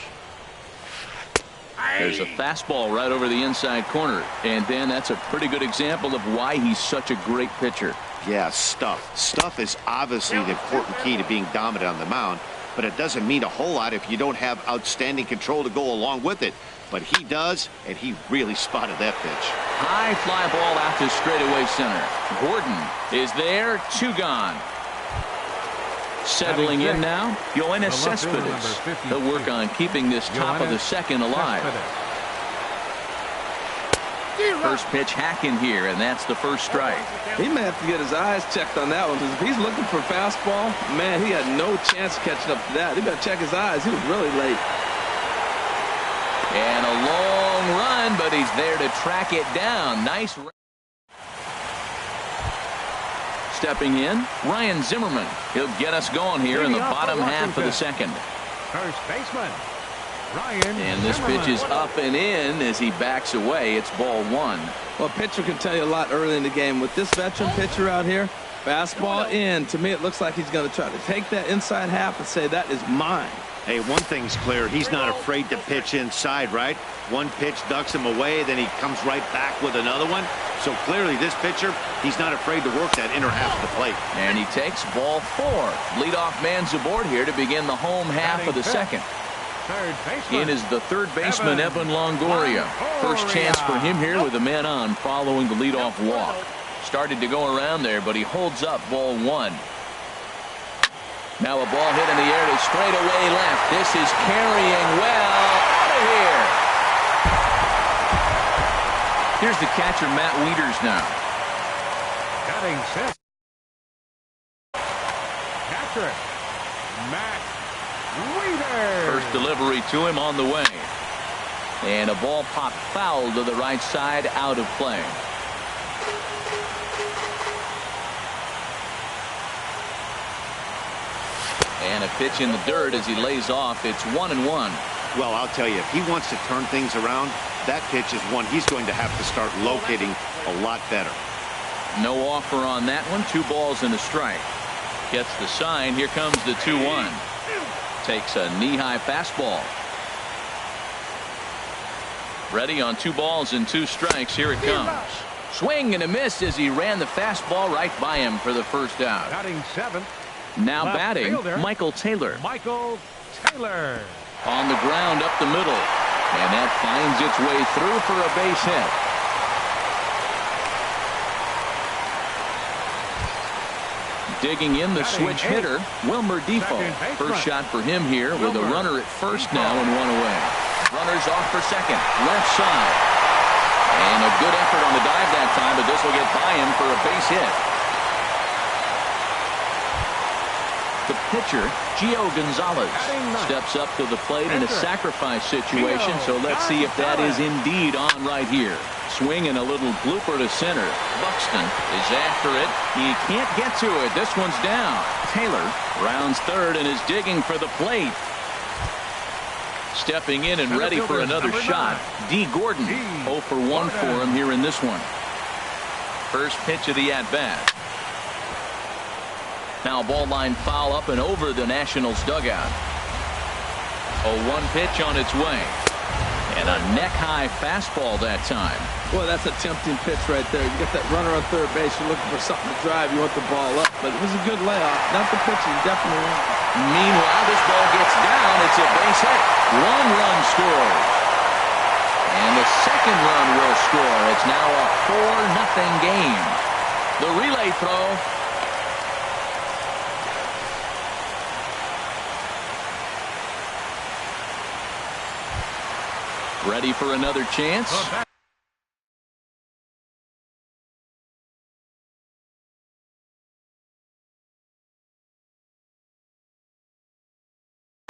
There's a fastball right over the inside corner. And then that's a pretty good example of why he's such a great pitcher. Yeah, stuff. Stuff is obviously the important key to being dominant on the mound, but it doesn't mean a whole lot if you don't have outstanding control to go along with it. But he does, and he really spotted that pitch. High fly ball out to straightaway center. Gordon is there, 2 gone. Settling in now, Yoenis Cespedes. They'll work on keeping this top of the second alive. First pitch hack in here, and that's the first strike. He may have to get his eyes checked on that one, because if he's looking for fastball, man, he had no chance of catching up to that. He better check his eyes. He was really late. And a long run, but he's there to track it down. Nice. Stepping in, Ryan Zimmerman. He'll get us going here in the bottom half of the second. First baseman, Ryan And this Zimmerman. pitch is up and in as he backs away. It's ball 1. Well, a pitcher can tell you a lot early in the game. With this veteran pitcher out here, fastball in. To me, it looks like he's going to try to take that inside half and say, that is mine. Hey, one thing's clear. He's not afraid to pitch inside, right? One pitch ducks him away, then he comes right back with another one. So clearly this pitcher, he's not afraid to work that inner half of the plate. And he takes ball 4. Leadoff man's aboard here to begin the home half of the second. Third baseman. In is the third baseman, Evan Longoria. First chance for him here with a man on following the leadoff walk. Started to go around there, but he holds up ball 1. Now a ball hit in the air to straightaway left. This is carrying well out of here. Here's the catcher, Matt Wieters now. Batting 6. Catcher, Matt Wieters. First delivery to him on the way. And a ball popped foul to the right side, out of play. And a pitch in the dirt as he lays off. It's 1-1. Well, I'll tell you, if he wants to turn things around, that pitch is one he's going to have to start locating a lot better. No offer on that one. 2 balls and a strike. Gets the sign. Here comes the 2-1. Takes a knee-high fastball. Ready on 2 balls and 2 strikes. Here it comes. Swing and a miss as he ran the fastball right by him for the first out. Batting 7. Now Left batting, fielder, Michael Taylor. Michael Taylor. On the ground up the middle. And that finds its way through for a base hit. Digging in the switch hitter, Wilmer Defoe. First shot for him here with a runner at first now and 1 away. Runners off for second, left side. And a good effort on the dive that time, but this will get by him for a base hit. The pitcher, Gio Gonzalez, steps up to the plate in a sacrifice situation, so let's see if that is indeed on right here. Swing and a little blooper to center. Buxton is after it. He can't get to it. This one's down. Taylor rounds third and is digging for the plate. Stepping in and ready for another shot. D. Gordon, 0 for 1 for him here in this one. First pitch of the at-bat. Now ball line foul up and over the Nationals dugout. 0-1 pitch on its way. And a neck-high fastball that time. Boy, that's a tempting pitch right there. You get that runner on third base. You're looking for something to drive. You want the ball up. But it was a good layoff. Not the pitching, definitely wrong. Meanwhile, this ball gets down. It's a base hit. 1 run scored. And the second run will score. It's now a 4-0 game. The relay throw. Ready for another chance.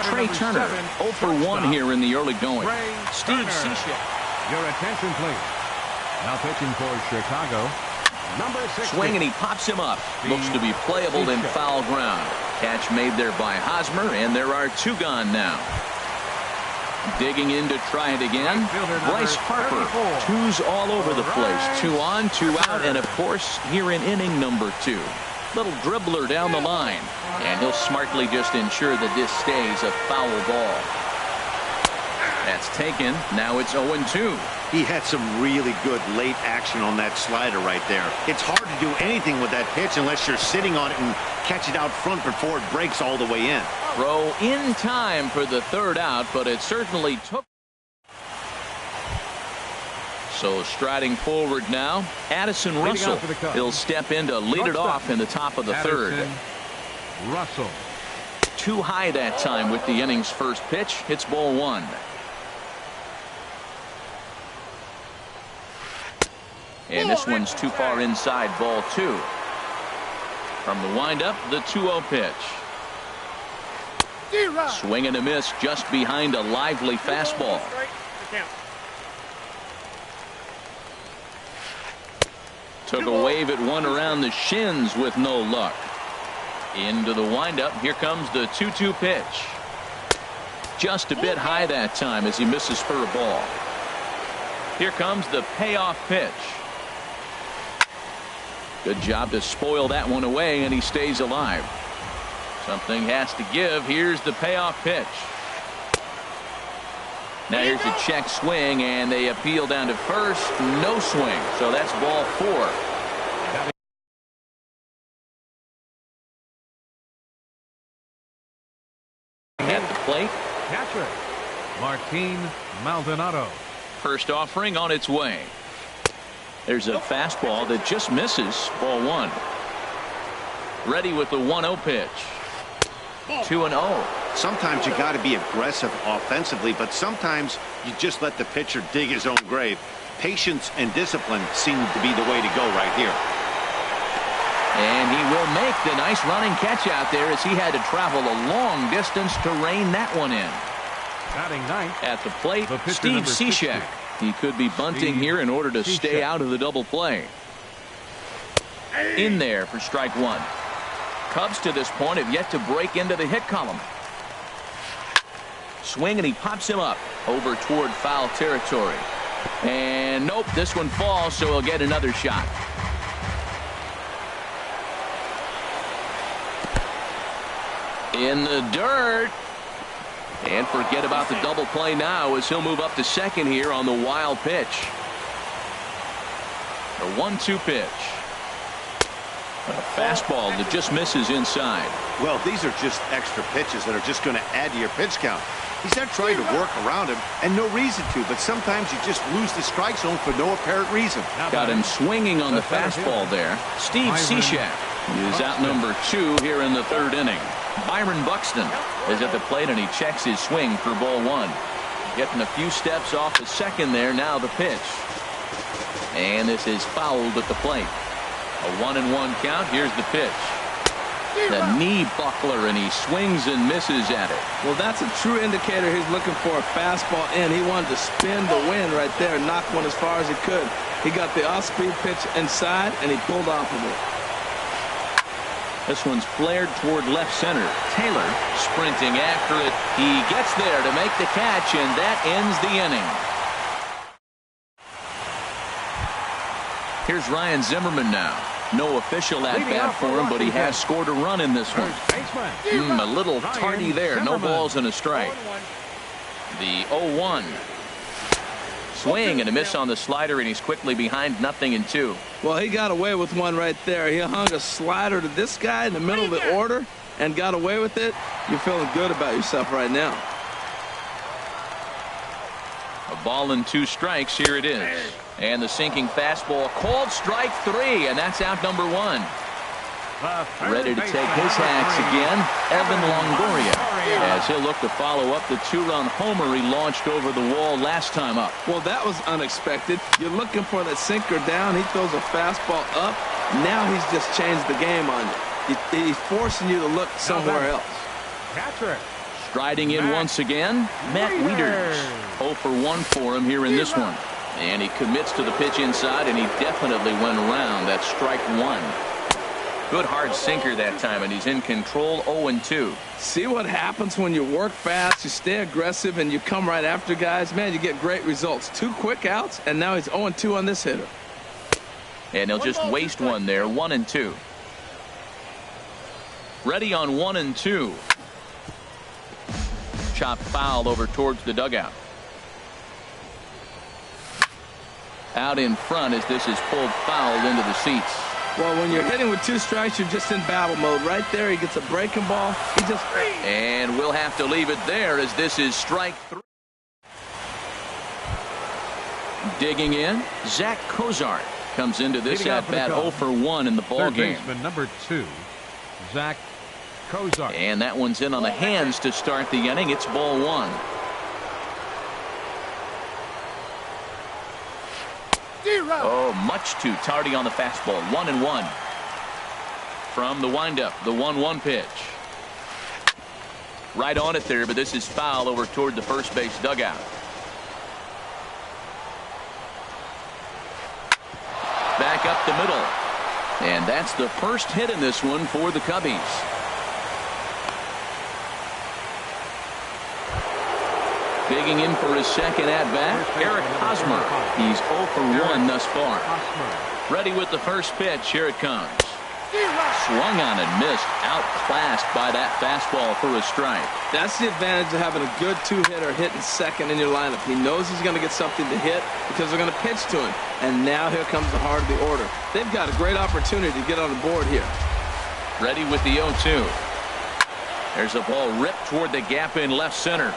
Trey Turner, 0 for 1 here in the early going. Steve Cishek. Your attention, please. Now pitching for Chicago, number 6. Swing and he pops him up. Looks to be playable in foul ground. Catch made there by Hosmer, and there are 2 gone now. Digging in to try it again. Bryce Harper. 2s all over the place. 2 on, 2 out, and of course here in inning number 2. Little dribbler down the line, and he'll smartly just ensure that this stays a foul ball. That's taken. Now it's 0-2. He had some really good late action on that slider right there. It's hard to do anything with that pitch unless you're sitting on it and catch it out front before it breaks all the way in. Throw in time for the third out, but it certainly took. So striding forward now, Addison Russell. He'll step in to lead it off in the top of the third. Russell. Too high that time with the inning's first pitch. It's ball one. And this one's too far inside, ball two. From the windup, the 2-0 pitch. Swing and a miss just behind a lively fastball. Took a wave at one around the shins with no luck. Into the windup. Here comes the 2-2 pitch. Just a bit high that time as he misses for a ball. Here comes the payoff pitch. Good job to spoil that one away, and he stays alive. Something has to give. Here's the payoff pitch. Now here's a check swing, and they appeal down to first. No swing. So that's ball four. At the plate. Catcher, Martin Maldonado. First offering on its way. There's a fastball that just misses. Ball one. Ready with the 1-0 pitch. 2-0. Sometimes you got to be aggressive offensively, but sometimes you just let the pitcher dig his own grave. Patience and discipline seem to be the way to go right here. And he will make the nice running catch out there as he had to travel a long distance to rein that one in. Batting ninth. At the plate, The pitcher, Steve number 60. Cishek. He could be bunting here in order to stay out of the double play. In there for strike one. Cubs to this point have yet to break into the hit column. Swing, and he pops him up over toward foul territory. And nope, this one falls, so he'll get another shot. In the dirt. And forget about the double play now as he'll move up to second here on the wild pitch. The 1-2 pitch. A fastball that just misses inside. Well, these are just extra pitches that are just going to add to your pitch count. He's not trying to work around him, and no reason to, but sometimes you just lose the strike zone for no apparent reason. Got him swinging on the fastball there. Steve Cishek is out number 2 here in the third inning. Byron Buxton is at the plate, and he checks his swing for ball one. Getting a few steps off the second there. Now the pitch. And this is fouled at the plate. A 1-1 count. Here's the pitch. The knee buckler, and he swings and misses at it. Well, that's a true indicator he's looking for a fastball in. He wanted to spin the wind right there and knock one as far as he could. He got the off-speed pitch inside, and he pulled off of it. This one's flared toward left center. Taylor sprinting after it. He gets there to make the catch, and that ends the inning. Here's Ryan Zimmerman now. No official at bat for him, but he has scored a run in this one. A little tardy there. No balls and a strike. The 0-1. Swing and a miss on the slider, and he's quickly behind 0-2. Well, he got away with one right there. He hung a slider to this guy in the middle of the order and got away with it. You're feeling good about yourself right now. A ball and 2 strikes. Here it is. And the sinking fastball called strike 3, and that's out number 1. Ready to take his hacks again, Evan Longoria, as he'll look to follow up the 2-run homer he launched over the wall last time up. Well, that was unexpected. You're looking for that sinker down. He throws a fastball up. Now he's just changed the game on you. He's forcing you to look somewhere else. Striding in once again, Matt Wieters. 0 for 1 for him here in this one. And he commits to the pitch inside, and he definitely went around. That's strike 1. Good hard sinker that time, and he's in control. 0-2. See what happens when you work fast, you stay aggressive, and you come right after guys. Man, you get great results. 2 quick outs, and now he's 0-2 on this hitter. And he'll just waste one there. 1-2. Ready on 1-2. Chopped foul over towards the dugout. out in front as this is pulled foul into the seats. Well, when you're hitting with 2 strikes, you're just in battle mode. Right there, he gets a breaking ball. He just... And we'll have to leave it there as this is strike 3. Digging in, Zach Cozart comes into this at-bat 0 for 1 in the ball game. Baseman number 2, Zach Cozart. And that one's in on the hands to start the inning. It's ball 1. Oh, much too tardy on the fastball. 1-1. From the windup, the 1-1 pitch. Right on it there, but this is foul over toward the first base dugout. Back up the middle. And that's the first hit in this one for the Cubbies. Digging in for his second at-bat, Eric Hosmer. He's 0 for 1 thus far. Ready with the first pitch. Here it comes. Swung on and missed. Outclassed by that fastball for a strike. That's the advantage of having a good 2-hitter hitting second in your lineup. He knows he's going to get something to hit because they're going to pitch to him. And now here comes the heart of the order. They've got a great opportunity to get on the board here. Ready with the 0-2. There's a ball ripped toward the gap in left center.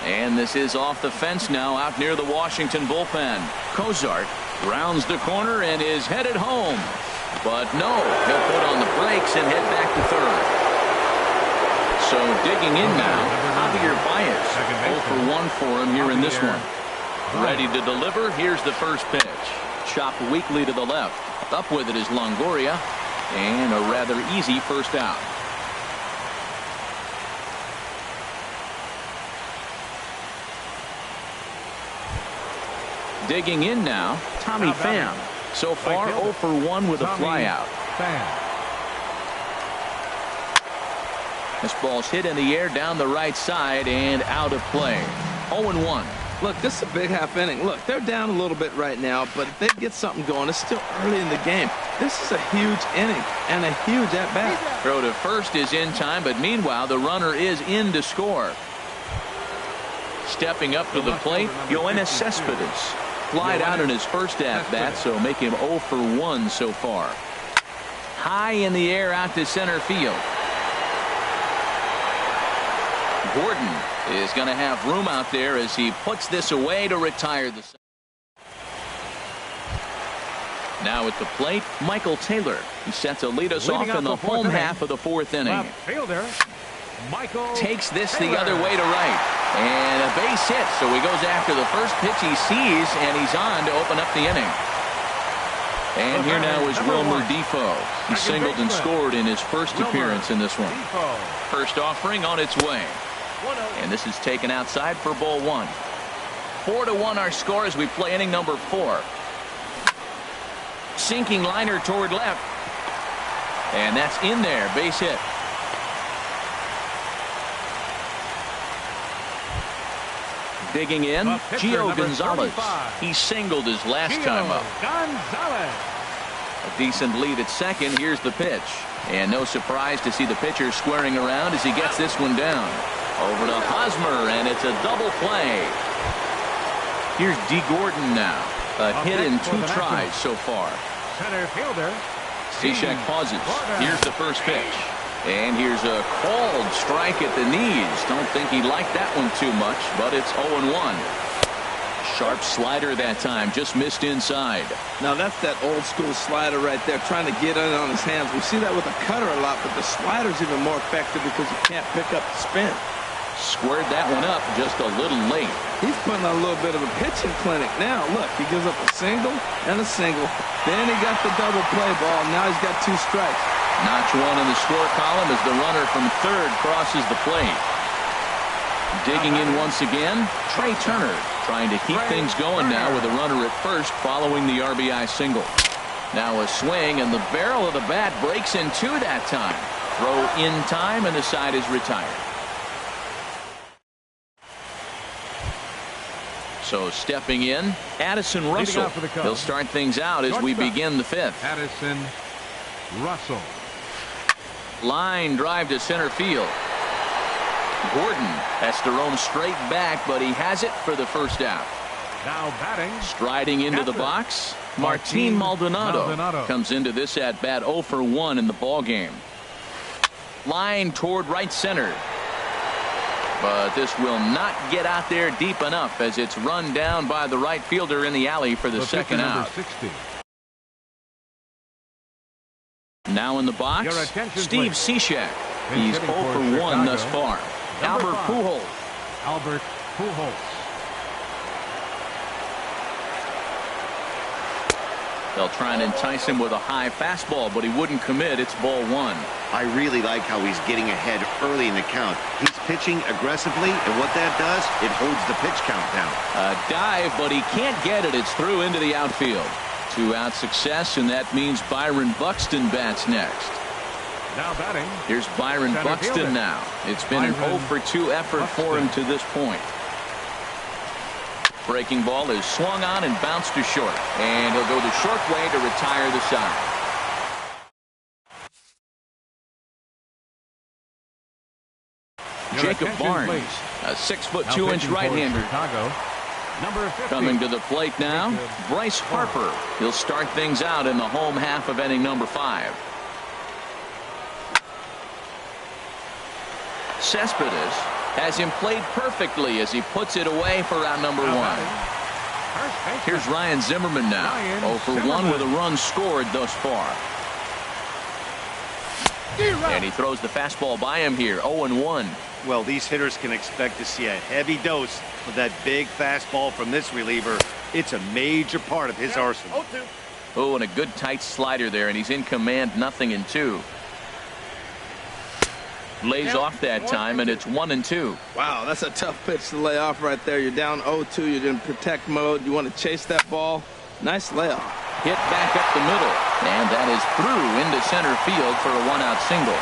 And this is off the fence now out near the Washington bullpen. Cozart rounds the corner and is headed home. But no, he'll put on the brakes and head back to third. So digging in now, Javier Baez. 0 for 1 for him here in this one. Ready to deliver. Here's the first pitch. Chopped weakly to the left. Up with it is Longoria. And a rather easy first out. Digging in now, Tommy Pham. So far, 0 for 1 with a flyout. This ball's hit in the air down the right side and out of play. 0-1. Look, this is a big half inning. Look, they're down a little bit right now, but if they get something going, it's still early in the game. This is a huge inning and a huge at-bat. Throw to first is in time, but meanwhile, the runner is in to score. Stepping up to the plate, Yoenis Cespedes. Flied out in his first at-bat, so make him 0 for 1 so far. High in the air out to center field. Gordon is going to have room out there as he puts this away to retire the. Now at the plate, Michael Taylor. He set to lead us off in the home half of the 4th inning. Fielder Michael takes this Taylor. the other way to right. And a base hit, so he goes after the first pitch he sees, and he's on to open up the inning. And here now is Wilmer Defoe. He singled and scored in his first appearance in this one. First offering on its way. And this is taken outside for ball 1. 4-1 our score as we play inning number 4. Sinking liner toward left. And that's in there, base hit. Digging in, Gio Gonzalez. He singled his last time up. A decent lead at second. Here's the pitch. And no surprise to see the pitcher squaring around as he gets this one down. Over to Hosmer, and it's a double play. Here's D. Gordon now. A hit in 2 tries so far. Center fielder. Cishek pauses. Here's the first pitch. And here's a called strike at the knees. Don't think he liked that one too much, but it's 0-1. Sharp slider that time, just missed inside. Now that's that old school slider right there, trying to get in on his hands. We see that with a cutter a lot, but the slider's even more effective because you can't pick up the spin. Squared that one up just a little late. He's putting on a little bit of a pitching clinic now. Look, he gives up a single and a single. Then he got the double play ball. Now he's got 2 strikes. Notch 1 in the score column as the runner from third crosses the plate. Digging in once again, Trey Turner trying to keep things going now with a runner at first following the RBI single. Now a swing, and the barrel of the bat breaks in 2 that time. Throw in time, and the side is retired. So stepping in, Addison Russell. He'll start things out as we begin the 5th. Addison Russell. Line drive to center field. Gordon has to roam straight back, but he has it for the first out. Now batting. Striding into the box, Martin Maldonado comes into this at bat 0 for 1 in the ball game. Line toward right center. But this will not get out there deep enough as it's run down by the right fielder in the alley for the second out. 60. Now in the box, Steve Cishek. He's 0 for 1 thus far. Albert Pujols. They'll try and entice him with a high fastball, but he wouldn't commit. It's ball 1. I really like how he's getting ahead early in the count. He's pitching aggressively, and what that does, it holds the pitch count down. A dive, but he can't get it. It's through into the outfield. 2-out success, and that means Byron Buxton bats next. Now batting. Here's Byron Buxton now. It's been an 0 for 2 effort for him to this point. Breaking ball is swung on and bounced to short. And he'll go the short way to retire the side. Jacob Barnes, a 6'2" right-hander. Number 50. Coming to the plate now, Bryce Harper. He'll start things out in the home half of inning number 5. Cespedes has him played perfectly as he puts it away for round number 1. Here's Ryan Zimmerman now. 0 for 1 with a run scored thus far. And he throws the fastball by him here. 0-1. Well, these hitters can expect to see a heavy dose of that big fastball from this reliever. It's a major part of his arsenal. Oh, and a good tight slider there, and he's in command. 0-2. Lays off that time, and it's 1-2. Wow, that's a tough pitch to lay off right there. You're down 0-2. You're in protect mode. You want to chase that ball. Nice layoff. Hit back up the middle, and that is through into center field for a 1-out single.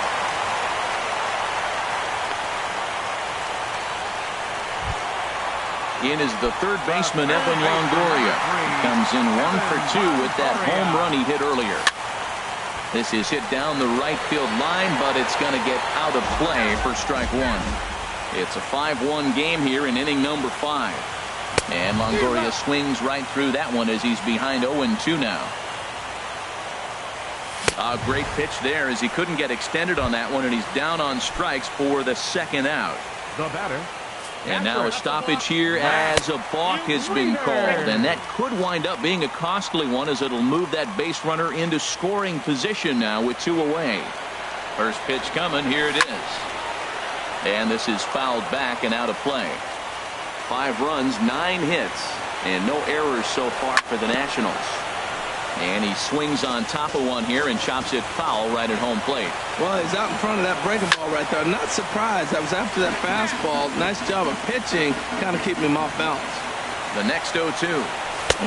In is the third baseman, Evan Longoria. He comes in 1 for 2 with that home run he hit earlier. This is hit down the right field line, but it's going to get out of play for strike 1. It's a 5-1 game here in inning number 5. And Longoria swings right through that one as he's behind 0-2 now. A great pitch there as he couldn't get extended on that one, and he's down on strikes for the second out. The batter. And now a stoppage here as a balk has been called, and that could wind up being a costly one as it'll move that base runner into scoring position now with 2 away. First pitch coming, here it is. And this is fouled back and out of play. 5 runs, 9 hits, and no errors so far for the Nationals. And he swings on top of one here and chops it foul right at home plate. Well, he's out in front of that breaking ball right there. I'm not surprised. I was after that fastball. Nice job of pitching, kind of keeping him off balance. The next 0-2.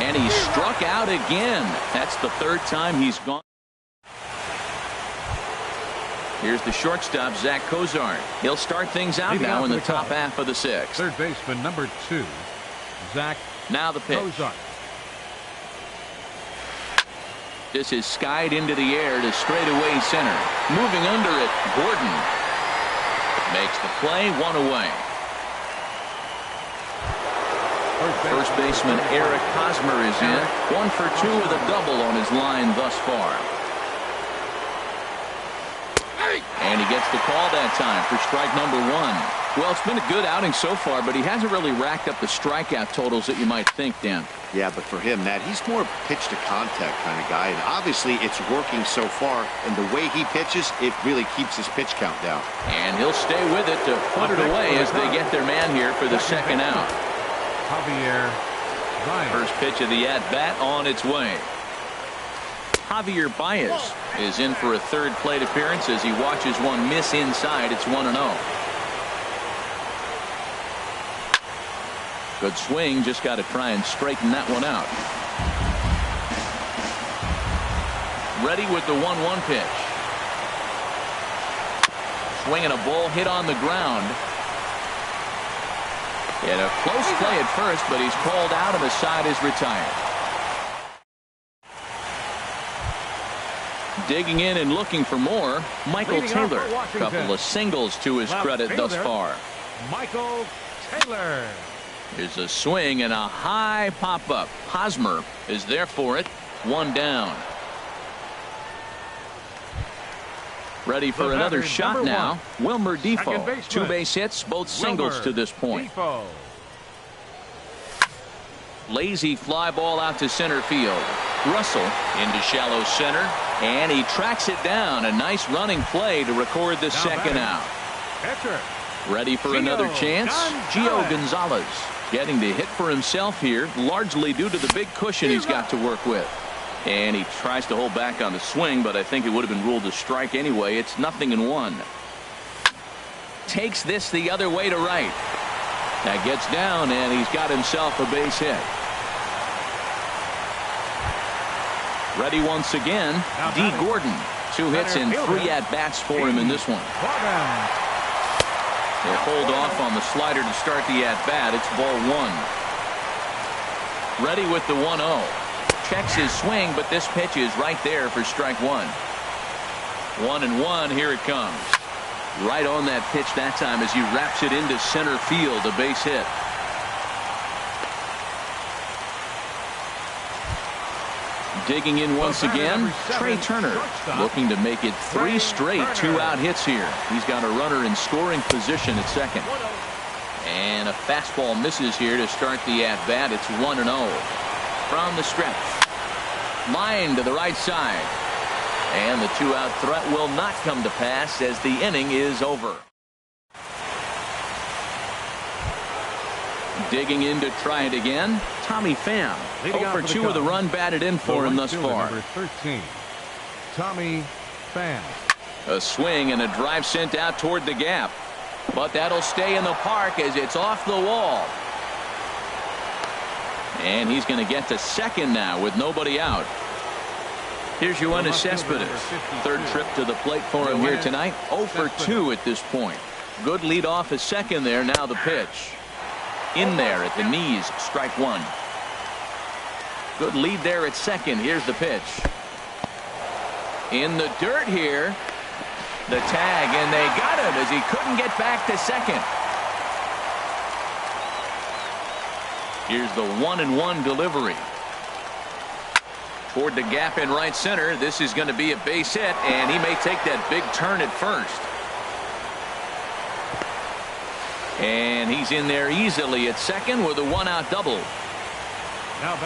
And he struck out again. That's the 3rd time he's gone. Here's the shortstop, Zach Cozart. He'll start things out now in the top half of the 6th. Third baseman, number 2, Zach. Now the pitch. Cozart. This is skied into the air to straightaway center. Moving under it, Gordon makes the play, 1 away. First baseman Eric Hosmer is in. 1 for 2 with a double on his line thus far. And he gets the call that time for strike number 1. Well, it's been a good outing so far, but he hasn't really racked up the strikeout totals that you might think, Dan. Yeah, but for him, Matt, he's more pitch to contact kind of guy, and obviously it's working so far, and the way he pitches, it really keeps his pitch count down. And he'll stay with it to put it away as they get their man here for the second out. Javier Baez. First pitch of the at-bat on its way. Javier Baez is in for a 3rd plate appearance as he watches one miss inside. It's 1-0. Good swing, just got to try and straighten that one out. Ready with the 1-1 pitch. Swinging a ball hit on the ground. And a close play at first, but he's called out and the side is retired. Digging in and looking for more, Michael Taylor. A couple of singles to his credit thus far. Michael Taylor. There's a swing and a high pop-up. Hosmer is there for it. One down. Ready for another shot now. Wilmer Defoe. 2 base hits, both singles to this point. Lazy fly ball out to center field. Russell into shallow center, and he tracks it down. A nice running play to record the second out. Ready for another chance. Gio Gonzalez getting the hit for himself here, largely due to the big cushion he's got to work with. And he tries to hold back on the swing, but I think it would have been ruled a strike anyway. It's 0-1. Takes this the other way to right. That gets down, and he's got himself a base hit. Ready once again. D. Gordon. 2 hits and 3 at-bats for him in this one. They'll hold off on the slider to start the at-bat. It's ball 1. Ready with the 1-0. Checks his swing, but this pitch is right there for strike 1. 1-1. Here it comes. Right on that pitch that time as he wraps it into center field. A base hit. Digging in once again, Trey Turner, looking to make it 3 straight 2-out hits here. He's got a runner in scoring position at second. And a fastball misses here to start the at-bat. It's 1-0. From the stretch. Line to the right side. And the 2-out threat will not come to pass as the inning is over. Digging in to try it again, Tommy Pham. 0 for 2 with a run batted in for him thus far. Number 13, Tommy Pham. A swing and a drive sent out toward the gap. But that'll stay in the park as it's off the wall. And he's going to get to second now with nobody out. Here's Yoenis Cespedes. 3rd trip to the plate for him here tonight. 0 for 2 at this point. Good lead off at second there. Now the pitch. In there at the knees, strike 1. Good lead there at second. Here's the pitch. In the dirt here. The tag, and they got him as he couldn't get back to second. Here's the 1-1 delivery. Toward the gap in right center. This is going to be a base hit, and he may take that big turn at first. And he's in there easily at second with a 1-out double.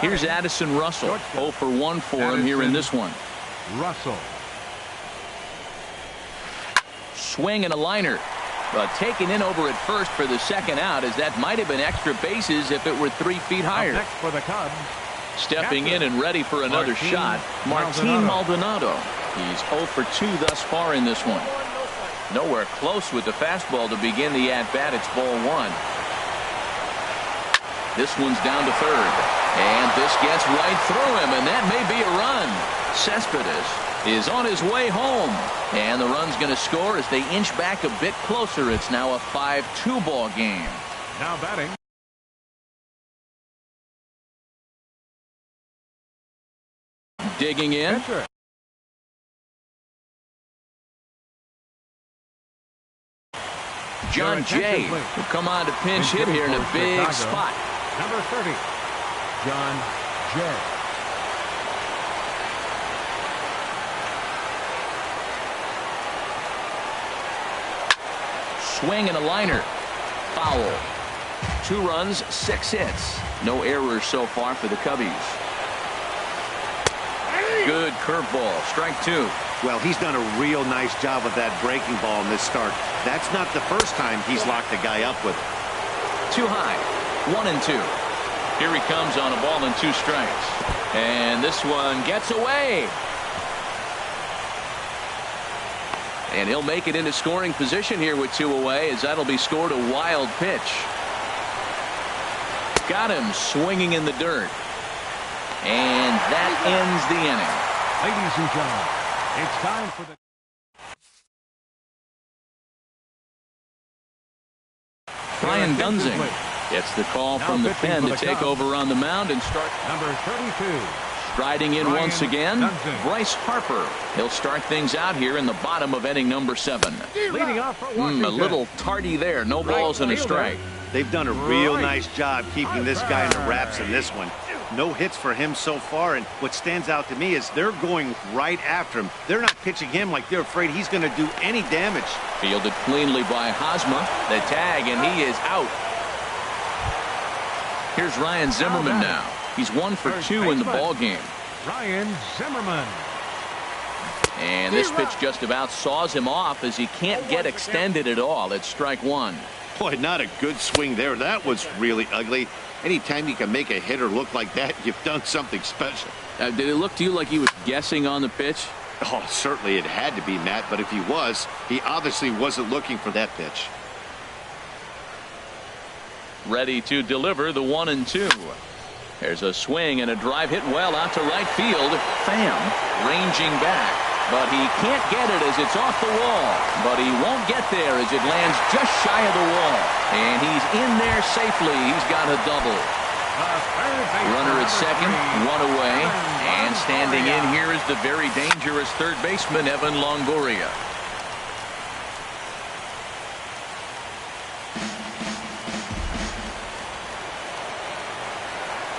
Here's Addison Russell. 0 for 1 for him here in this one. Russell. Swing and a liner. But taken in over at first for the second out, as that might have been extra bases if it were 3 feet higher. Next for the Cubs. Stepping in and ready for another shot, Martin Maldonado. He's 0 for 2 thus far in this one. Nowhere close with the fastball to begin the at-bat. It's ball 1. This one's down to third. And this gets right through him, and that may be a run. Cespedes is on his way home. And the run's going to score as they inch back a bit closer. It's now a 5-2 ball game. Now batting. Digging in. Pitcher. John Jay will come on to pinch hit here in a big spot. Number 30, John Jay. Swing and a liner. Foul. 2 runs, 6 hits. No errors so far for the Cubbies. Good curveball. Strike 2. Well, he's done a real nice job with that breaking ball in this start. That's not the first time he's locked a guy up with it. Too high. 1-2. Here he comes on a ball and 2 strikes. And this one gets away. And he'll make it into scoring position here with 2 away, as that'll be scored a wild pitch. Got him swinging in the dirt. And that ends the inning. Ladies and gentlemen, it's time for the Brian Dunsing gets the call from the pen to take over on the mound and start. Number 32. Striding in once again, Bryce Harper. He'll start things out here in the bottom of inning number 7. Leading off for A Washington. little tardy there. No balls and a strike. They've done a real nice job keeping this guy in the wraps in this one. No hits for him so far, and what stands out to me is they're going right after him. They're not pitching him like they're afraid he's going to do any damage. Fielded cleanly by Hosmer. The tag, and he is out. Here's Ryan Zimmerman now. He's 1 for 2 in the ball game. Ryan Zimmerman. And this pitch just about saws him off as he can't get extended at all. It's strike 1. Boy, not a good swing there. That was really ugly. Anytime you can make a hitter look like that, you've done something special. Did it look to you like he was guessing on the pitch? Oh, certainly it had to be, Matt, but if he was, he obviously wasn't looking for that pitch. Ready to deliver the 1-2. There's a swing and a drive hit well out to right field. Pham ranging back. But he can't get it as it's off the wall. But he won't get there as it lands just shy of the wall. And he's in there safely. He's got a double. Runner at second, 1 away. And standing in here is the very dangerous third baseman, Evan Longoria.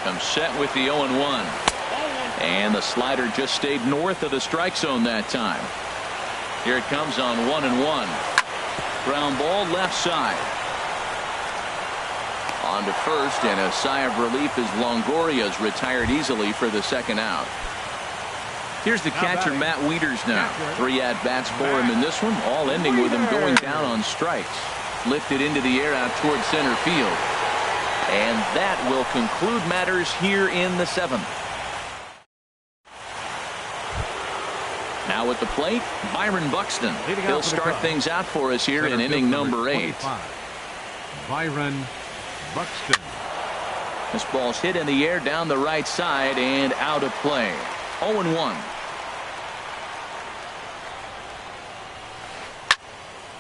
Comes set with the 0-1. And the slider just stayed north of the strike zone that time. Here it comes on 1-1. Ground ball left side. On to first, and a sigh of relief as Longoria's retired easily for the second out. Here's the catcher, Matt Wieters now. 3 at-bats for him in this one, all ending with him going down on strikes. Lifted into the air out towards center field. And that will conclude matters here in the 7th. Now at the plate, Byron Buxton. He'll start things out for us here in inning number 8. Byron Buxton. This ball's hit in the air down the right side and out of play. 0-1.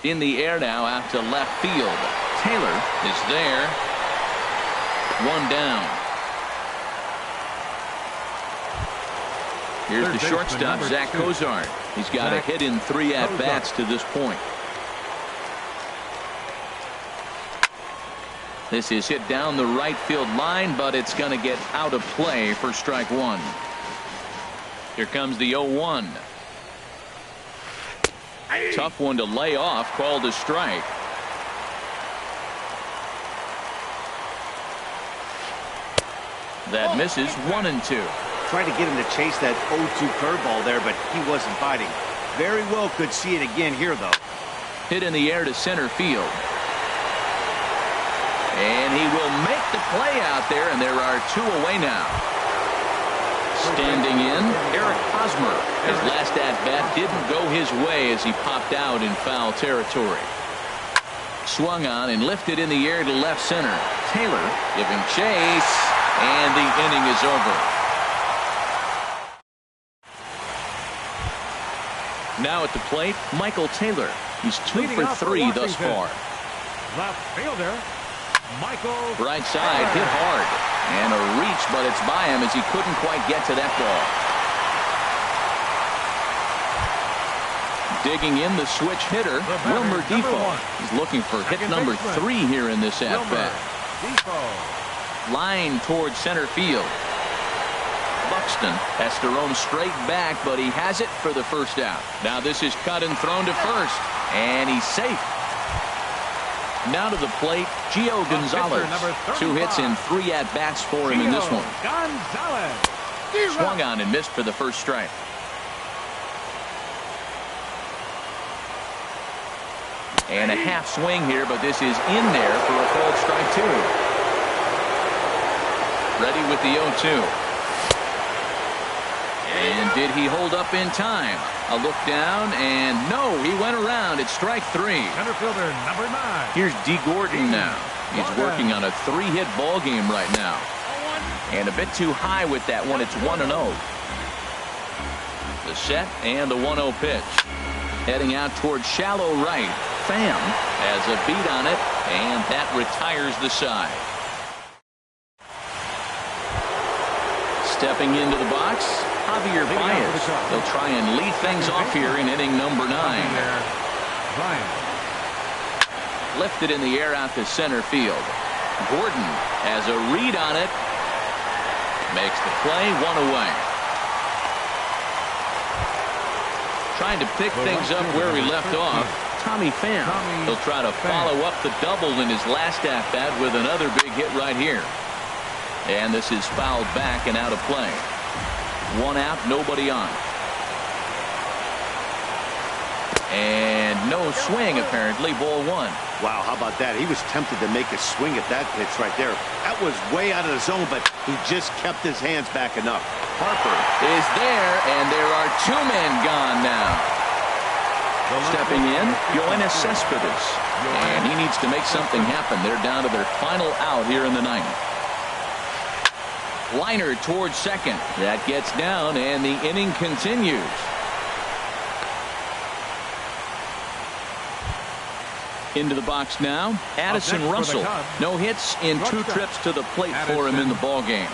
In the air now out to left field. Taylor is there. 1 down. Here's the shortstop, Zach Cozart. He's got a hit in 3 at-bats to this point. This is hit down the right field line, but it's going to get out of play for strike 1. Here comes the 0-1. Tough one to lay off, called a strike. That misses. 1-2. Tried to get him to chase that 0-2 curveball there, but he wasn't biting. Very well could see it again here, though. Hit in the air to center field. And he will make the play out there, and there are 2 away now. Standing in, Eric Hosmer. His last at-bat didn't go his way as he popped out in foul territory. Swung on and lifted in the air to left center. Taylor giving chase, and the inning is over. Now at the plate, Michael Taylor. He's 2 for 3 thus far. Left fielder, Michael. Right side, hit hard. And a reach, but it's by him as he couldn't quite get to that ball. Digging in the switch hitter, Wilmer Defoe. He's looking for hit number 3 here in this at-bat. Line towards center field. Buxton has to roam straight back, but he has it for the first out. Now this is cut and thrown to first, and he's safe. Now to the plate, Gio Gonzalez. 2 hits and 3 at-bats for him in this one. Swung on and missed for the first strike. And a half swing here, but this is in there for a called strike 2. Ready with the 0-2. And did he hold up in time? A look down, and no, he went around. It's strike 3. Center fielder number 9. Here's D. Gordon now. He's working on a 3-hit ball game right now. And a bit too high with that one. It's 1-0. The set and the 1-0 pitch. Heading out towards shallow right. Pham has a beat on it, and that retires the side. Stepping into the box, Javier Baez. They'll try and lead things off here in inning number 9. Lifted in the air out to center field. Gordon has a read on it. Makes the play, 1 away. Trying to pick things up where he left off. Tommy Pham. He'll try to follow up the double in his last at-bat with another big hit right here. And this is fouled back and out of play. 1 out, nobody on. And no swing, apparently. Ball 1. Wow, how about that? He was tempted to make a swing at that pitch right there. That was way out of the zone, but he just kept his hands back enough. Harper is there, and there are 2 men gone now. Stepping in, ytsytsytsyts. And he needs to make something happen. They're down to their final out here in the 9th. Liner towards second. That gets down, and the inning continues. Into the box now, Addison Russell. No hits in 2 trips to the plate for him in the ballgame.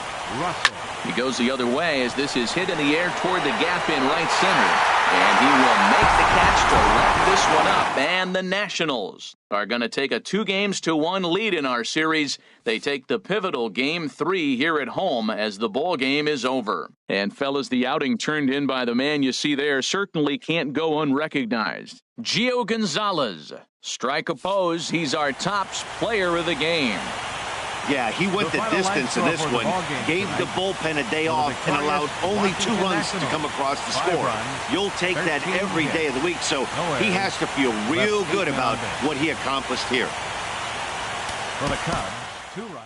He goes the other way as this is hit in the air toward the gap in right center. And he will make the catch to wrap this one up. And the Nationals are going to take a 2-1 lead in our series. They take the pivotal Game 3 here at home as the ball game is over. And fellas, the outing turned in by the man you see there certainly can't go unrecognized. Gio Gonzalez. Strike oppose. He's our top player of the game. Yeah, he went the distance in this one, gave the bullpen a day off, and allowed only 2 runs to come across the score. You'll take that every day of the week, so he has to feel real good about what he accomplished here. For the Cubs, 2 runs.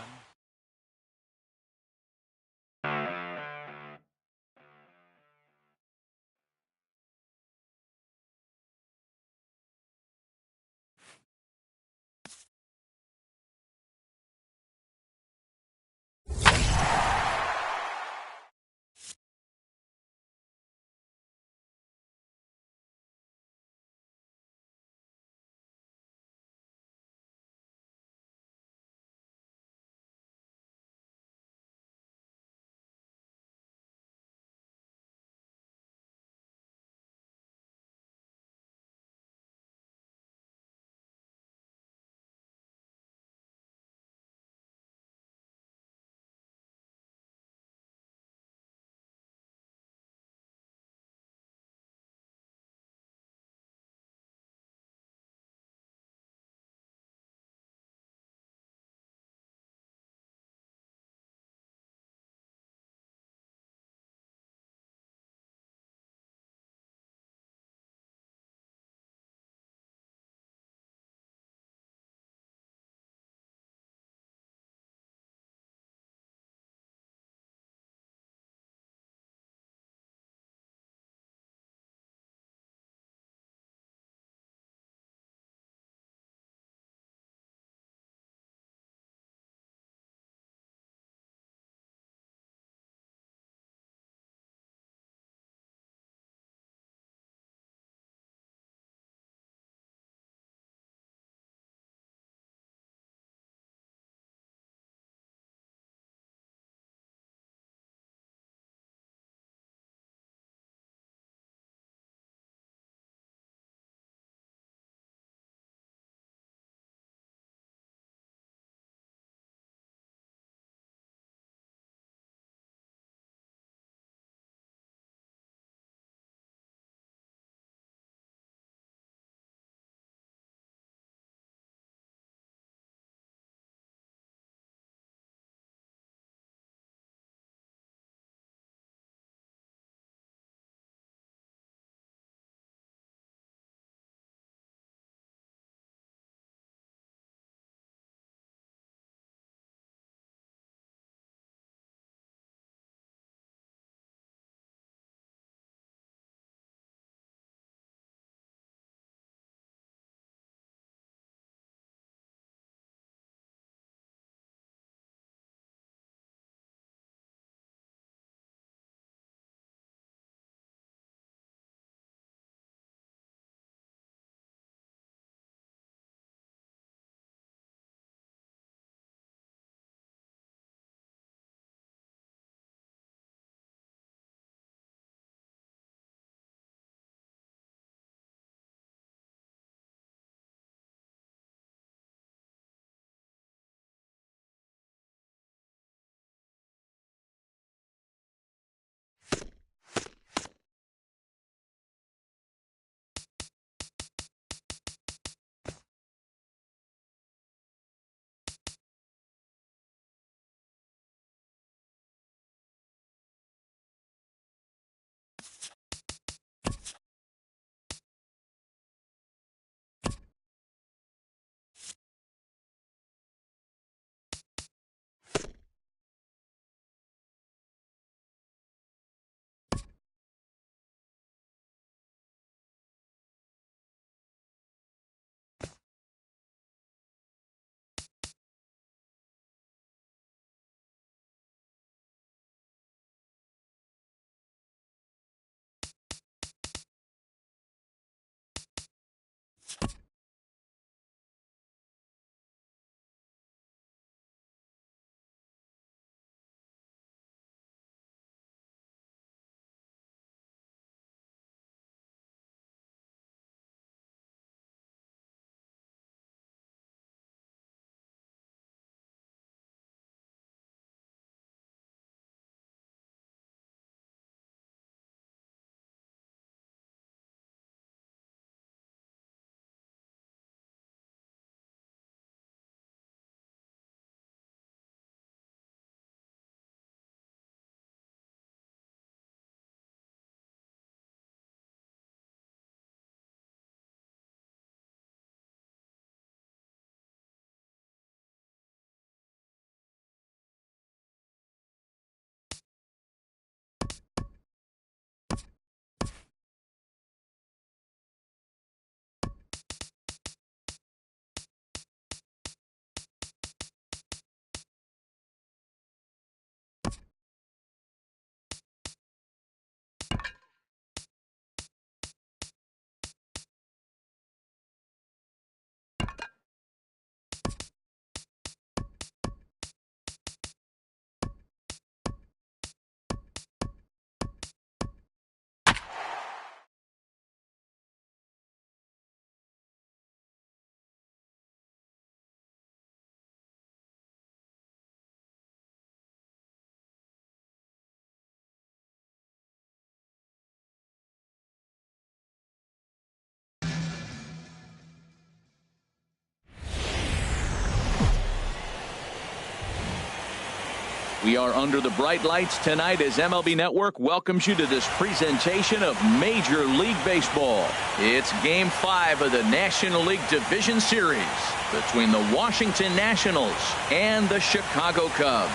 We are under the bright lights tonight as MLB Network welcomes you to this presentation of Major League Baseball. It's Game 5 of the National League Division Series between the Washington Nationals and the Chicago Cubs.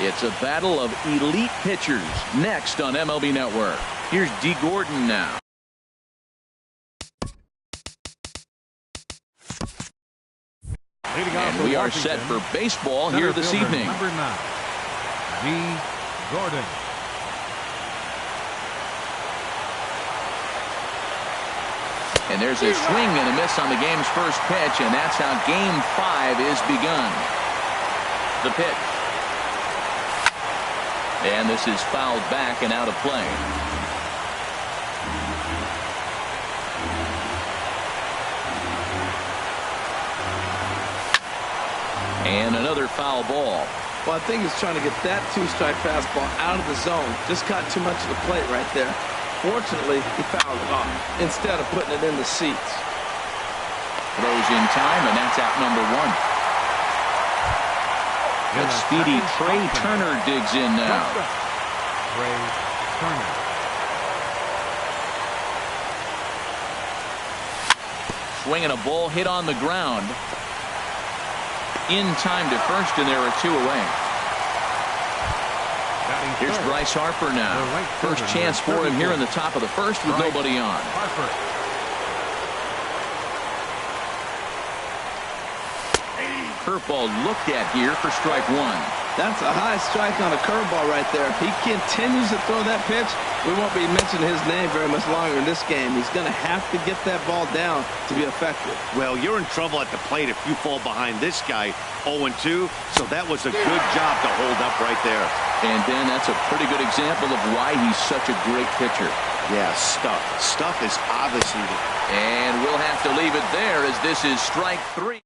It's a battle of elite pitchers next on MLB Network. Here's D. Gordon now. And we are set for baseball here this evening. Number 9, D. Gordon. And there's a swing and a miss on the game's first pitch, and that's how Game 5 is begun. The pitch. And this is fouled back and out of play. And another foul ball. Well, I think he's trying to get that two-strike fastball out of the zone. Just caught too much of the plate right there. Fortunately, he fouled it off instead of putting it in the seats. Throws in time, and that's out number 1. But speedy Trey Turner digs in now. Trey Turner. Swinging a ball hit on the ground. In time to first, and there are 2 away. Here's Bryce Harper now. First chance for him here in the top of the first with nobody on. Curveball looked at here for strike 1. That's a high strike on a curveball right there. If he continues to throw that pitch, we won't be mentioning his name very much longer in this game. He's going to have to get that ball down to be effective. Well, you're in trouble at the plate if you fall behind this guy 0-2, so that was a good job to hold up right there. And Ben, that's a pretty good example of why he's such a great pitcher. Yeah, stuff. Stuff is obviously. And we'll have to leave it there as this is strike 3.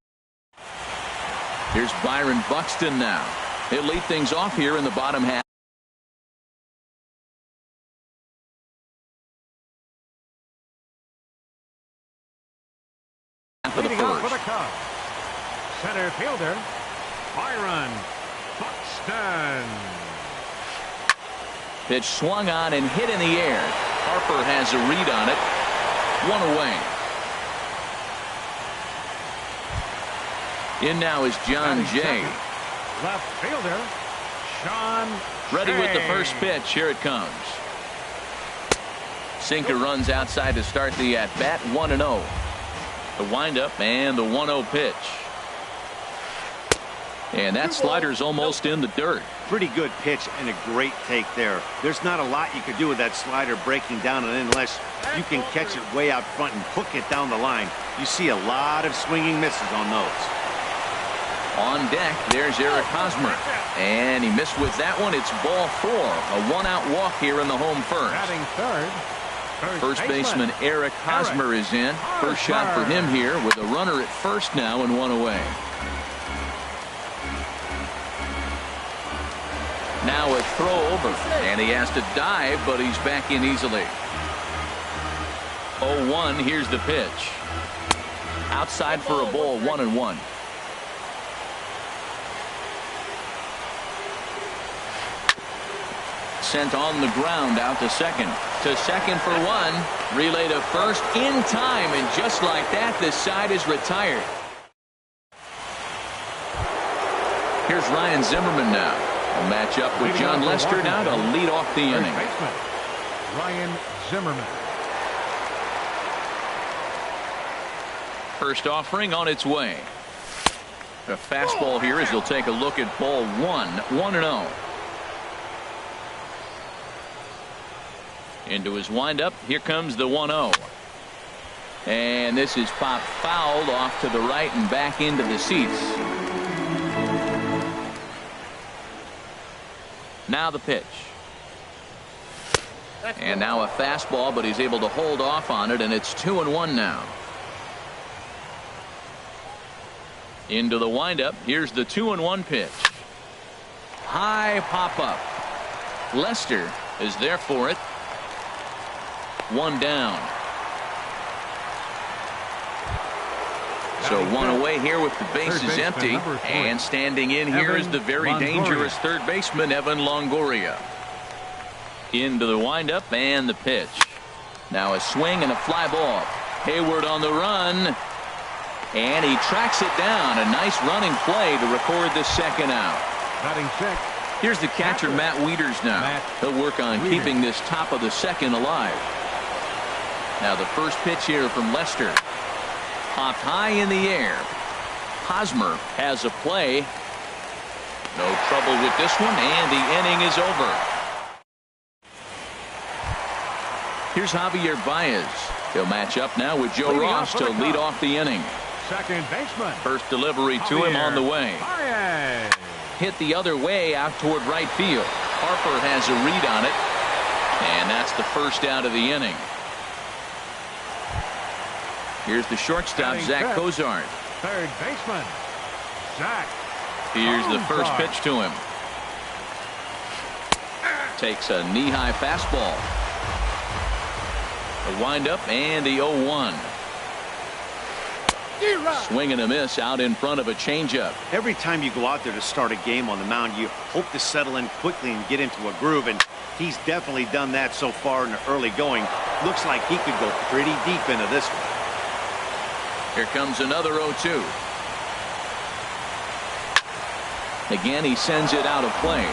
Here's Byron Buxton now. He'll lead things off here in the bottom half. Leading off for the Cubs, center fielder Byron Buxton. Pitch swung on and hit in the air. Harper has a read on it. 1 away. In now is John Jay. Left fielder Sean Ready with the Shea. first pitch. Here it comes. Sinker runs outside to start the at-bat. 1-0. The windup and the 1-0 pitch. And that slider's almost in the dirt. Pretty good pitch and a great take there. There's not a lot you could do with that slider breaking down, and unless you can catch it way out front and hook it down the line, you see a lot of swinging misses on those. On deck, there's Eric Hosmer. And he missed with that one. It's ball 4. A 1-out walk here in the home first. Batting third. First baseman Eric Hosmer is in. First shot for him here with a runner at first now and 1 away. Now a throw over. And he has to dive, but he's back in easily. 0-1. Here's the pitch. Outside for a ball. 1-1. Sent on the ground out to second. To second for 1. Relay to first in time, and just like that, this side is retired. Here's Ryan Zimmerman now. A match up with John Lester now to lead off the inning. Ryan Zimmerman. First offering on its way. A fastball here as he'll take a look at ball 1. 1-0. Into his windup. Here comes the 1-0. And this is popped fouled off to the right and back into the seats. Now the pitch. And now a fastball, but he's able to hold off on it, and it's 2-1 now. Into the windup. Here's the 2-1 pitch. High pop-up. Lester is there for it. 1 down. So one away here with the bases empty. And standing in here is the very dangerous third baseman, Evan Longoria. Into the windup and the pitch. Now a swing and a fly ball. Hayward on the run. And he tracks it down. A nice running play to record the second out. Batting check. Here's the catcher, Matt Wieters now. He'll work on keeping this top of the second alive. Now the first pitch here from Lester. Popped high in the air. Hosmer has a play. No trouble with this one, and the inning is over. Here's Javier Baez. He'll match up now with Joe Ross to lead off the inning. Second baseman. First delivery to him on the way. Baez. Hit the other way out toward right field. Harper has a read on it, and that's the first out of the inning. Here's the shortstop, Zach Cozart. Third baseman, Zach. Here's the first pitch to him. Takes a knee-high fastball. The windup and the 0-1. Swing and a miss out in front of a changeup. Every time you go out there to start a game on the mound, you hope to settle in quickly and get into a groove, and he's definitely done that so far in the early going. Looks like he could go pretty deep into this one. Here comes another 0-2. Again, he sends it out of play.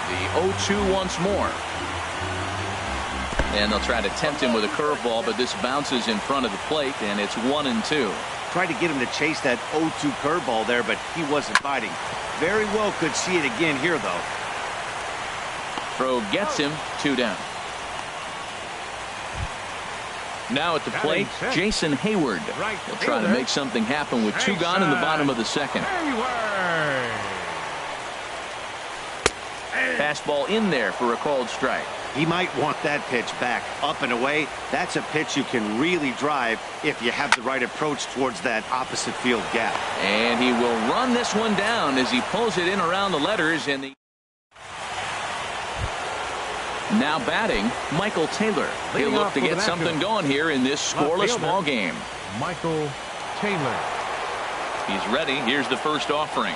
The 0-2 once more. And they'll try to tempt him with a curveball, but this bounces in front of the plate, and it's 1-2. Tried to get him to chase that 0-2 curveball there, but he wasn't biting. Very well could see it again here, though. Throw gets him, 2 down. Now at the plate, Jason Hayward. He'll try to make something happen with 2 gone in the bottom of the second. Fastball in there for a called strike. He might want that pitch back, up and away. That's a pitch you can really drive if you have the right approach towards that opposite field gap. And he will run this one down as he pulls it in around the letters. And the now batting, Michael Taylor. He'll look to get something going here in this scoreless ball game. Michael Taylor. He's ready. Here's the first offering.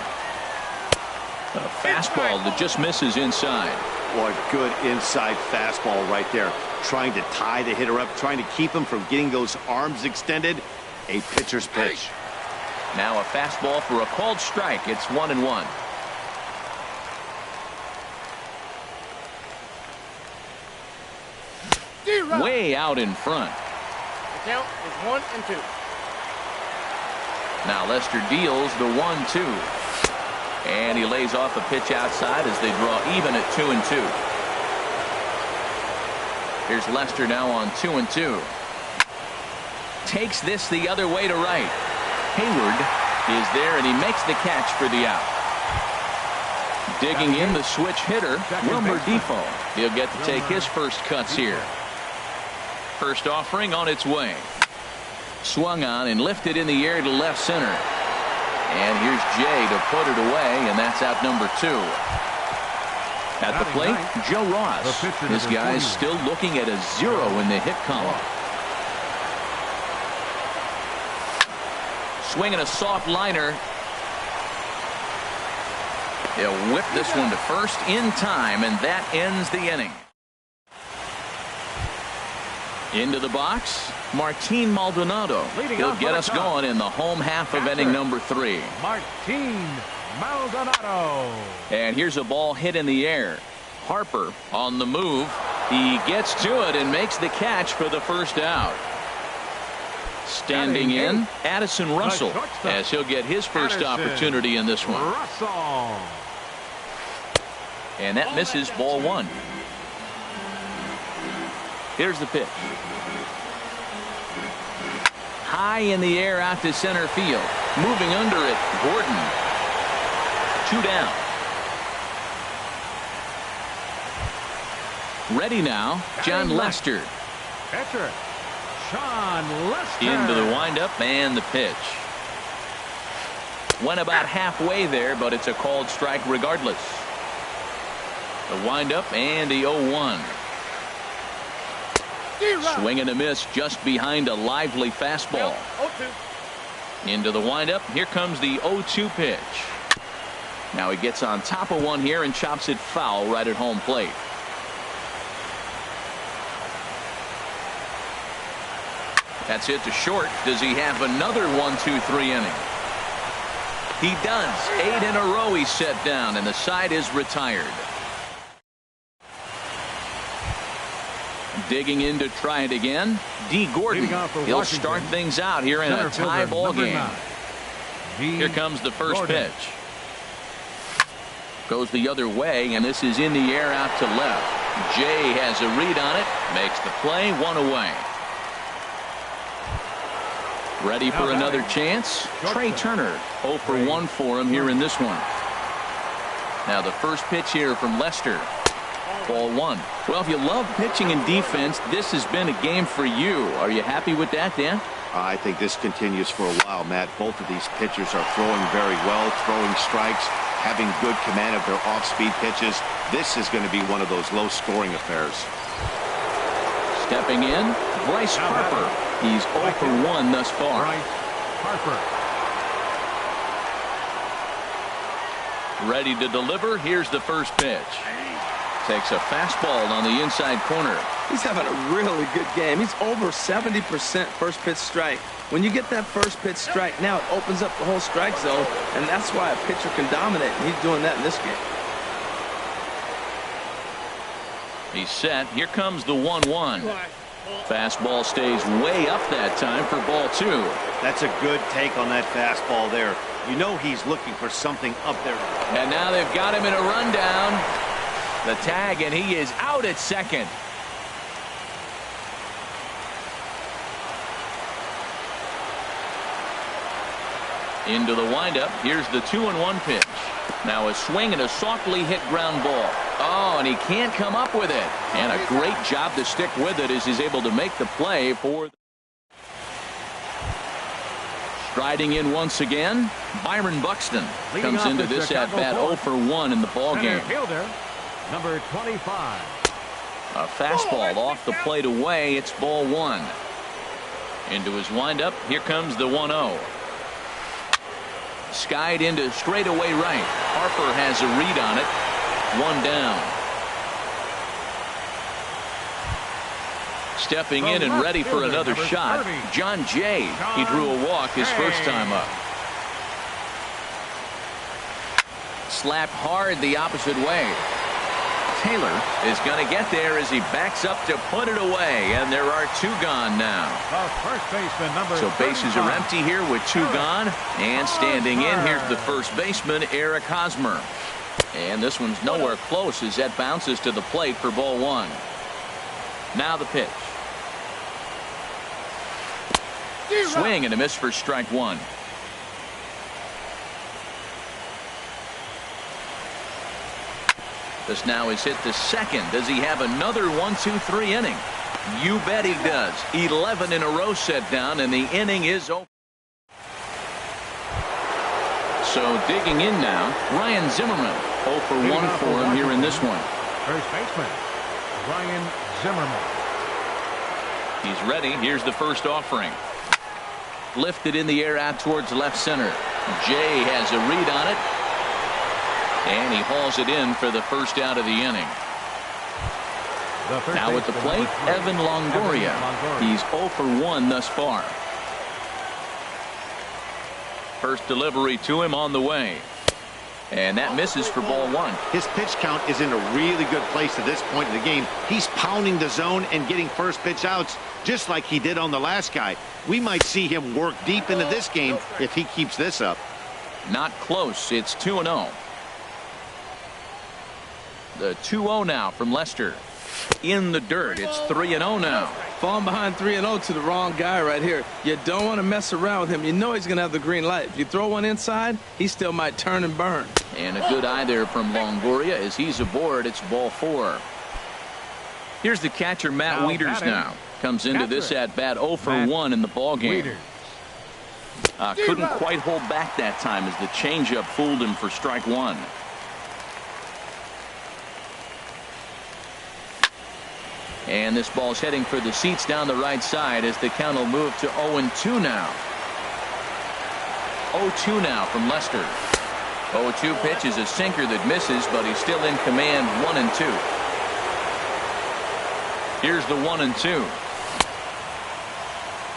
A fastball that just misses inside. What good inside fastball right there. Trying to tie the hitter up, trying to keep him from getting those arms extended. A pitcher's pitch. Now a fastball for a called strike. It's 1-1. Way out in front. The count is 1-2. Now Lester deals the 1-2. And he lays off a pitch outside as they draw even at 2-2. Here's Lester now on 2-2. Takes this the other way to right. Hayward is there, and he makes the catch for the out. Digging in the switch hitter, Wilmer Defoe. He'll get to take his first cuts here. First offering on its way. Swung on and lifted in the air to left center. And here's Jay to put it away, and that's out number 2. At the plate, Joe Ross. This guy's still looking at a 0 in the hit column. Swinging a soft liner. He'll whip this one to first in time, and that ends the inning. Into the box, Martin Maldonado. He'll get us going in the home half of inning number 3. Martin Maldonado. And here's a ball hit in the air. Harper on the move. He gets to it and makes the catch for the first out. Standing in, Addison Russell, as he'll get his first opportunity in this one. And that misses, ball 1. Here's the pitch. High in the air out to center field. Moving under it, Gordon. 2 down. Ready now, John Lester. Catcher, Sean Lester. Into the windup and the pitch. Went about halfway there, but it's a called strike regardless. The windup and the 0-1. Swing and a miss just behind a lively fastball. Into the windup. Here comes the 0-2 pitch. Now he gets on top of one here and chops it foul right at home plate. That's hit to short. Does he have another 1-2-3 inning? He does. 8 in a row he's set down, and the side is retired. Digging in to try it again. D. Gordon. He'll start things out here in a tie ball game. Here comes the first pitch. Goes the other way, and this is in the air out to left. Jay has a read on it. Makes the play. 1 away. Ready for another chance. Trey Turner. 0 for 1 for him here in this one. Now the first pitch here from Lester. Ball 1. Well, if you love pitching and defense, this has been a game for you. Are you happy with that, Dan? I think this continues for a while, Matt. Both of these pitchers are throwing very well, throwing strikes, having good command of their off-speed pitches. This is going to be one of those low-scoring affairs. Stepping in, Bryce Harper. He's 0 for 1 thus far. Harper. Ready to deliver. Here's the first pitch. Takes a fastball on the inside corner. He's having a really good game. He's over 70% first pitch strike. When you get that first pitch strike, now it opens up the whole strike zone, and that's why a pitcher can dominate, and he's doing that in this game. He's set. Here comes the 1-1. Fastball stays way up that time for ball 2. That's a good take on that fastball there. You know he's looking for something up there. And now they've got him in a rundown. The tag, and he is out at second. Into the windup. Here's the 2-1 pitch. Now a swing and a softly hit ground ball. Oh, and he can't come up with it. And a great job to stick with it as he's able to make the play for. Striding in once again, Byron Buxton comes into this at bat 0 for 1 in the ball game. Fielder, number 25. A fastball off the plate away. It's ball 1. Into his windup. Here comes the 1-0. Skied into straightaway right. Harper has a read on it. 1 down. Stepping in and ready for another shot. John Jay. He drew a walk his first time up. Slapped hard the opposite way. Taylor is going to get there as he backs up to put it away, and there are 2 gone now. First baseman, number so bases are empty here with 2 gone, and standing in here's the first baseman, Eric Hosmer. And this one's nowhere close as that bounces to the plate for ball 1. Now the pitch. Swing and a miss for strike 1. This now is hit to second. Does he have another 1-2-3 inning? You bet he does. 11 in a row set down, and the inning is over. So digging in now, Ryan Zimmerman. 0 for 1 for him here in this one. First baseman, Ryan Zimmerman. He's ready. Here's the first offering. Lifted in the air out towards left center. Jay has a read on it. And he hauls it in for the first out of the inning. Now at the plate, Evan Longoria. He's 0 for 1 thus far. First delivery to him on the way. And that misses for ball 1. His pitch count is in a really good place at this point in the game. He's pounding the zone and getting first pitch outs just like he did on the last guy. We might see him work deep into this game if he keeps this up. Not close. It's 2-0. The 2-0 now from Lester. In the dirt. It's 3-0 now. Falling behind 3-0 to the wrong guy right here. You don't want to mess around with him. You know he's going to have the green light. If you throw one inside, he still might turn and burn. And a good eye there from Longoria as he's aboard. It's ball 4. Here's the catcher, Matt Wieters now. Comes into this at bat 0 for 1 in the ball game. Couldn't quite hold back that time as the changeup fooled him for strike 1. And this ball's heading for the seats down the right side as the count will move to 0-2 now. 0-2 now from Lester. 0-2 pitch is a sinker that misses, but he's still in command. 1-2. Here's the 1-2.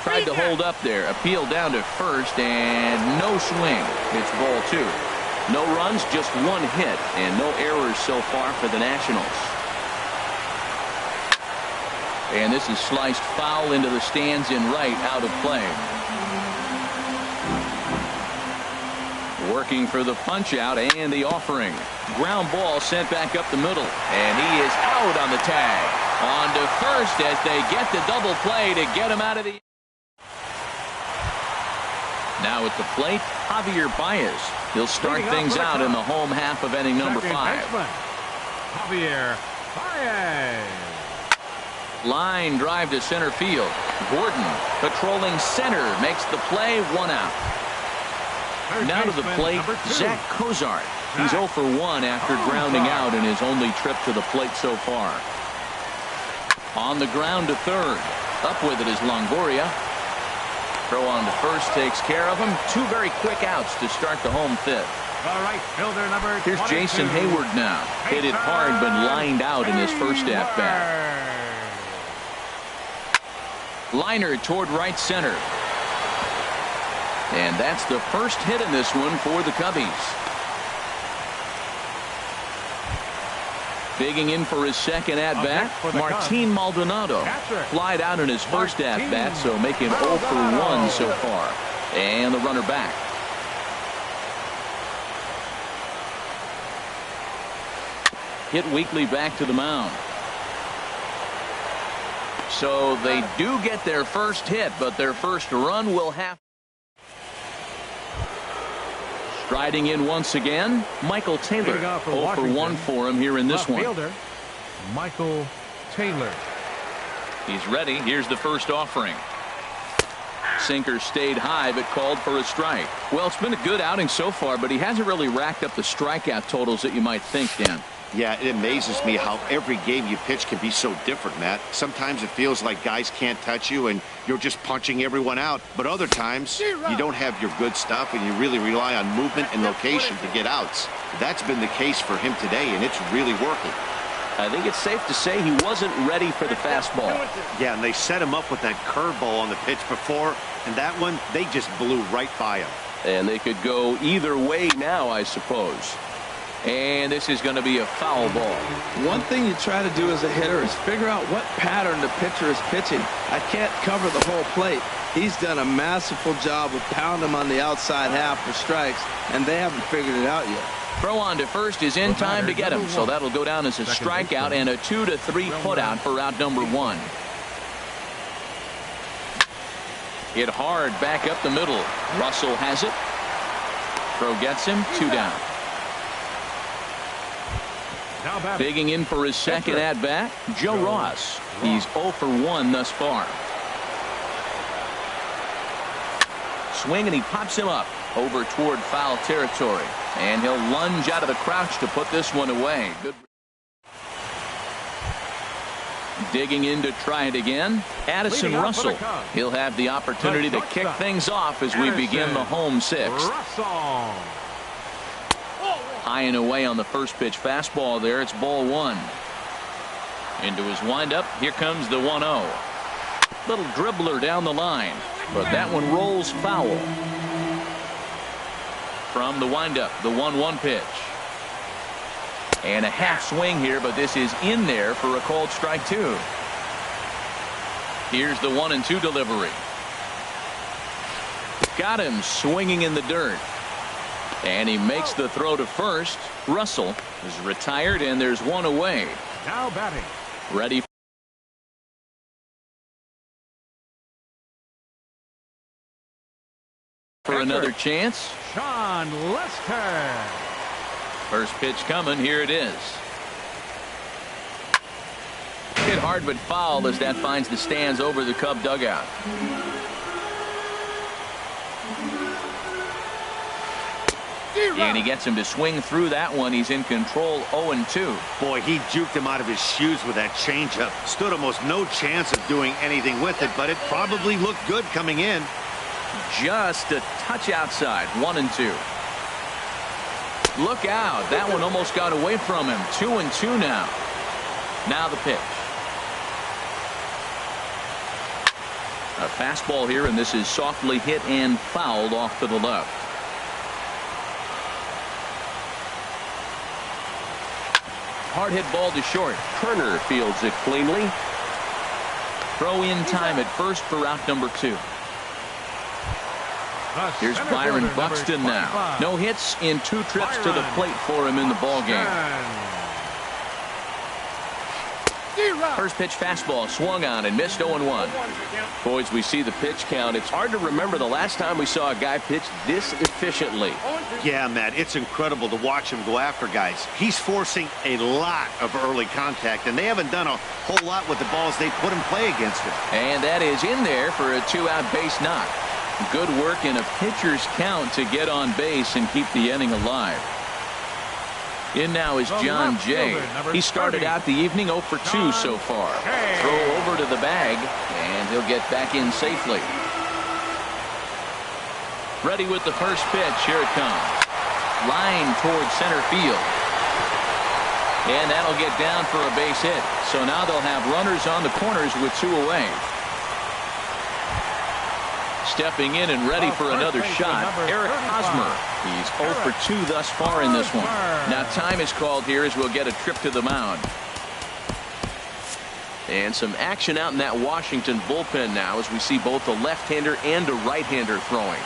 Tried to hold up there. Appeal down to first and no swing. It's ball 2. No runs, just 1 hit, and no errors so far for the Nationals. And this is sliced foul into the stands in right, out of play. Working for the punch out and the offering. Ground ball sent back up the middle, and he is out on the tag. On to first as they get the double play to get him out of the. Now at the plate, Javier Baez. He'll start things out in the home half of inning number 5. Javier Baez. Line drive to center field. Gordon patrolling center makes the play. 1 out. Now to the plate, Zach Cozart. He's 0 for 1 after grounding out in his only trip to the plate so far. On the ground to third. Up with it is Longoria. Throw on to first takes care of him. 2 very quick outs to start the home 5th. All right, fielder number 22. Here's Jason Hayward now. Hit it hard but lined out in his first at-bat. Liner toward right center. And that's the first hit in this one for the Cubbies. Digging in for his second at-bat, Martin Maldonado. Flied out in his first at-bat, so make him 0 for 1 so far. And the runner back. Hit weakly back to the mound. So they do get their first hit, but their first run will have. Striding in once again, Michael Taylor. 0 for 1 for him here in this one. Michael Taylor. He's ready. Here's the first offering. Sinker stayed high but called for a strike. Well, it's been a good outing so far, but he hasn't really racked up the strikeout totals that you might think, Dan. Yeah, it amazes me how every game you pitch can be so different, Matt. Sometimes it feels like guys can't touch you and you're just punching everyone out. But other times, you don't have your good stuff and you really rely on movement and location to get outs. That's been the case for him today, and it's really working. I think it's safe to say he wasn't ready for the fastball. Yeah, and they set him up with that curveball on the pitch before, and that one, they just blew right by him. And they could go either way now, I suppose. And this is going to be a foul ball. One thing you try to do as a hitter is figure out what pattern the pitcher is pitching. I can't cover the whole plate. He's done a masterful job of pounding him on the outside half for strikes, and they haven't figured it out yet. Throw on to first is in time to get him, so that'll go down as a strikeout and a 2-3 putout for out number 1. Hit hard back up the middle. Russell has it. Throw gets him. 2 down. Digging in for his second at-bat, Joe Ross. He's 0 for 1 thus far. Swing, and he pops him up over toward foul territory. And he'll lunge out of the crouch to put this one away. Good. Digging in to try it again, Addison Russell. He'll have the opportunity to kick things off as we begin the home 6th. High and away on the first pitch fastball there. It's ball 1. Into his windup. Here comes the 1-0. Little dribbler down the line, but that one rolls foul. From the windup, the 1-1 pitch. And a half swing here, but this is in there for a called strike 2. Here's the 1-2 delivery. Got him swinging in the dirt. And he makes the throw to first. Russell is retired, and there's one away. Now batting. Ready for another chance. Sean Lester. First pitch coming. Here it is. Hit hard but foul as that finds the stands over the Cub dugout. And he gets him to swing through that one. He's in control, 0-2. Boy, he juked him out of his shoes with that changeup. Stood almost no chance of doing anything with it, but it probably looked good coming in. Just a touch outside, 1-2. Look out. That one almost got away from him. 2-2 now. Now the pitch. A fastball here, and this is softly hit and fouled off to the left. Hard hit ball to short. Turner fields it cleanly. Throw in time at first for out number 2. Here's Byron Buxton now. No hits in 2 trips to the plate for him in the ballgame. First pitch fastball swung on and missed, 0-1. Boys, we see the pitch count. It's hard to remember the last time we saw a guy pitch this efficiently. Yeah, Matt, it's incredible to watch him go after guys. He's forcing a lot of early contact, and they haven't done a whole lot with the balls they put in play against him. And that is in there for a 2-out base knock. Good work in a pitcher's count to get on base and keep the inning alive. In now is John Jay. He started out the evening 0 for 2 so far. Throw over to the bag, and he'll get back in safely. Ready with the first pitch. Here it comes. Line towards center field. And that'll get down for a base hit. So now they'll have runners on the corners with 2 away. Stepping in and ready for another shot, Eric Hosmer. He's 0 for 2 thus far in this one. Now time is called here as we'll get a trip to the mound. And some action out in that Washington bullpen now as we see both a left-hander and a right-hander throwing.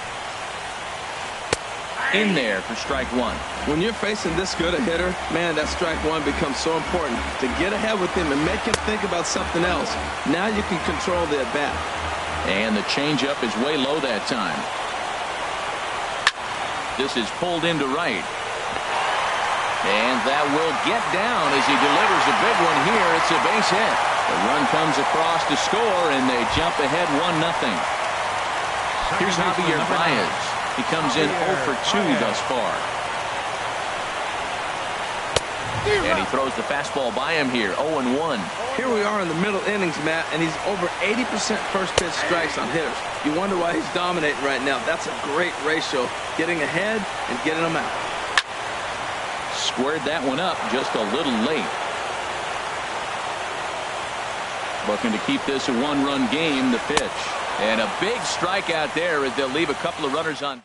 In there for strike 1. When you're facing this good a hitter, man, that strike 1 becomes so important. To get ahead with him and make him think about something else. Now you can control the at-bat. And the changeup is way low that time. This is pulled into right. And that will get down as he delivers a big one here. It's a base hit. The run comes across to score, and they jump ahead 1-0. Here's Javier Baez. He comes in 0 for 2 thus far. And he throws the fastball by him here, 0-1. Here we are in the middle innings, Matt, and he's over 80% first pitch strikes on hitters. You wonder why he's dominating right now. That's a great ratio, getting ahead and getting them out. Squared that one up just a little late. Looking to keep this a 1-run game, the pitch. And a big strikeout there as they'll leave a couple of runners on.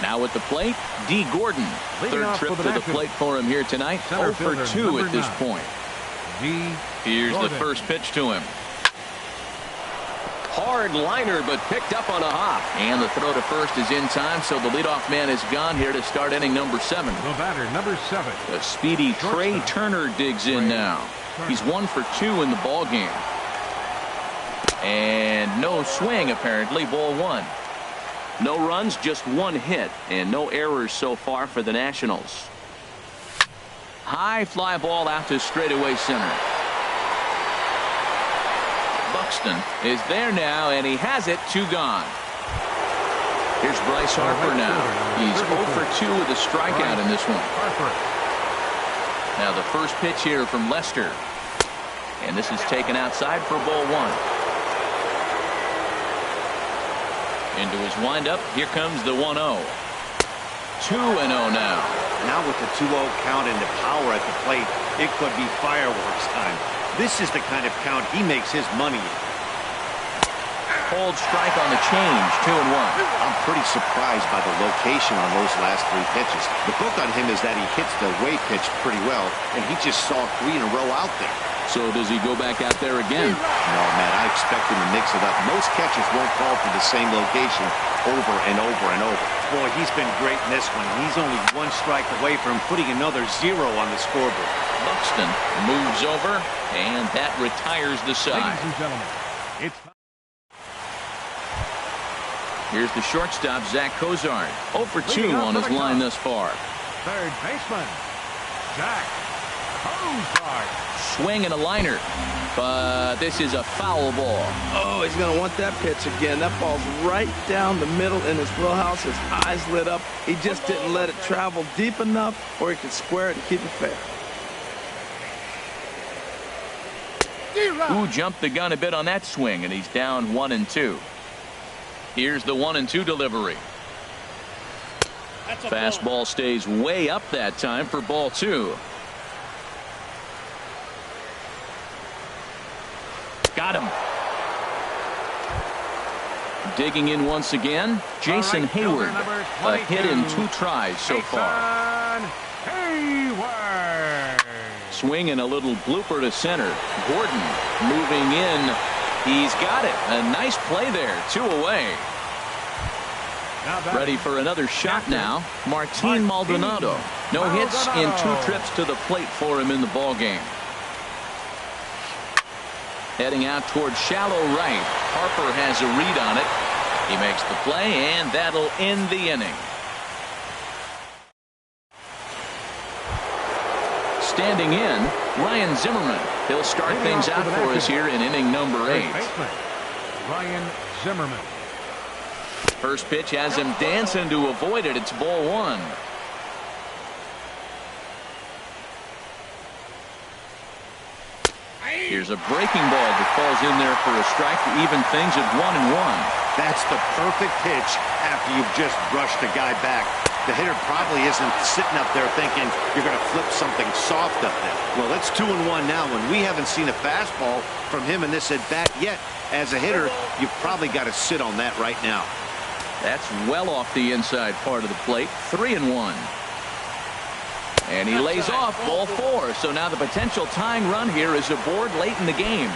Now at the plate, D. Gordon. Third trip to the plate for him here tonight. 0 for 2 at this point. Here's the first pitch to him. Hard liner, but picked up on a hop. And the throw to first is in time, so the leadoff man is gone here to start inning number 7. The batter, number 7. The speedy Trey Turner digs in now. He's 1 for 2 in the ball game. And no swing, apparently, ball 1. No runs, just 1 hit, and no errors so far for the Nationals. High fly ball out to straightaway center. Buxton is there now, and he has it. 2 gone. Here's Bryce Harper now. He's 0 for 2 with a strikeout in this one. Now the first pitch here from Lester. And this is taken outside for ball 1. Into his windup, here comes the 1-0. 2-0 now. Now with the 2-0 count and the power at the plate, it could be fireworks time. This is the kind of count he makes his money in. Hold strike on the change, 2-1. I'm pretty surprised by the location on those last 3 pitches. The book on him is that he hits the way pitch pretty well, and he just saw 3 in a row out there. So does he go back out there again? No, Matt, I expect him to mix it up. Most catchers won't fall to the same location over and over and over. Boy, he's been great in this one. He's only 1 strike away from putting another 0 on the scoreboard. Buxton moves over, and that retires the side. Ladies and gentlemen, it's Here's the shortstop, Zach Cozart. 0 for 2 on his line thus far. third baseman, Zach Swing and a liner. But this is a foul ball. Oh, he's going to want that pitch again. That ball's right down the middle in his wheelhouse. His eyes lit up. He just didn't let it travel deep enough or he could square it and keep it fair. Who jumped the gun a bit on that swing, and he's down 1-2. Here's the 1-2 delivery. Fastball stays way up that time for ball 2. Got him. Digging in once again, Jason Hayward. A hit in 2 tries so far. Swing and a little blooper to center. Gordon moving in. He's got it. A nice play there. 2 away. Ready for another shot now. Martin Maldonado. No hits in 2 trips to the plate for him in the ballgame. Heading out towards shallow right. Harper has a read on it. He makes the play, and that'll end the inning. Standing in, Ryan Zimmerman. He'll start things out for us here in inning number 8. Ryan Zimmerman. First pitch has him dancing to avoid it. It's ball 1. Here's a breaking ball that falls in there for a strike to even things at 1-1. That's the perfect pitch after you've just brushed a guy back. The hitter probably isn't sitting up there thinking you're going to flip something soft up there. Well, it's 2-1 now, and we haven't seen a fastball from him in this at bat yet. As a hitter, you've probably got to sit on that right now. That's well off the inside part of the plate. 3-1. And he lays off ball 4. So now the potential tying run here is aboard late in the game.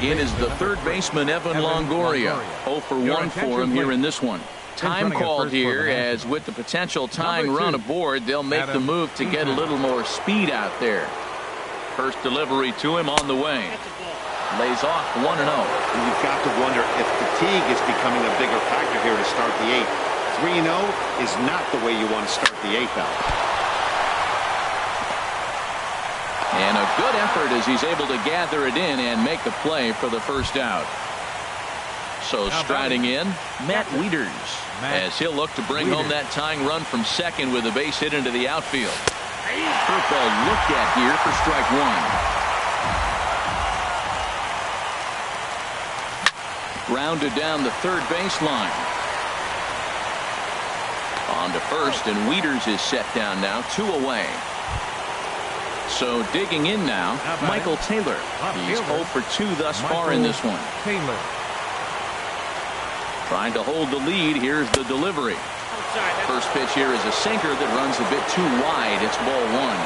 In is the third baseman, Evan Longoria. 0 for 1 for him here in this one. Time called here, as with the potential tying run aboard, they'll make the move to get a little more speed out there. First delivery to him on the way. Lays off 1-0. You've got to wonder if fatigue is becoming a bigger factor here to start the 8th. 3-0 is not the way you want to start the 8th out. And a good effort as he's able to gather it in and make the play for the first out. So striding in, Matt Wieters, as he'll look to bring home that tying run from second with a base hit into the outfield. Curveball looked at here for strike 1. Grounded down the third baseline. On to first, and Wieters is set down now, 2 away. So digging in now, Michael Taylor. He's 0 for 2 thus far in this one. Trying to hold the lead. Here's the delivery. First pitch here is a sinker that runs a bit too wide. It's ball 1.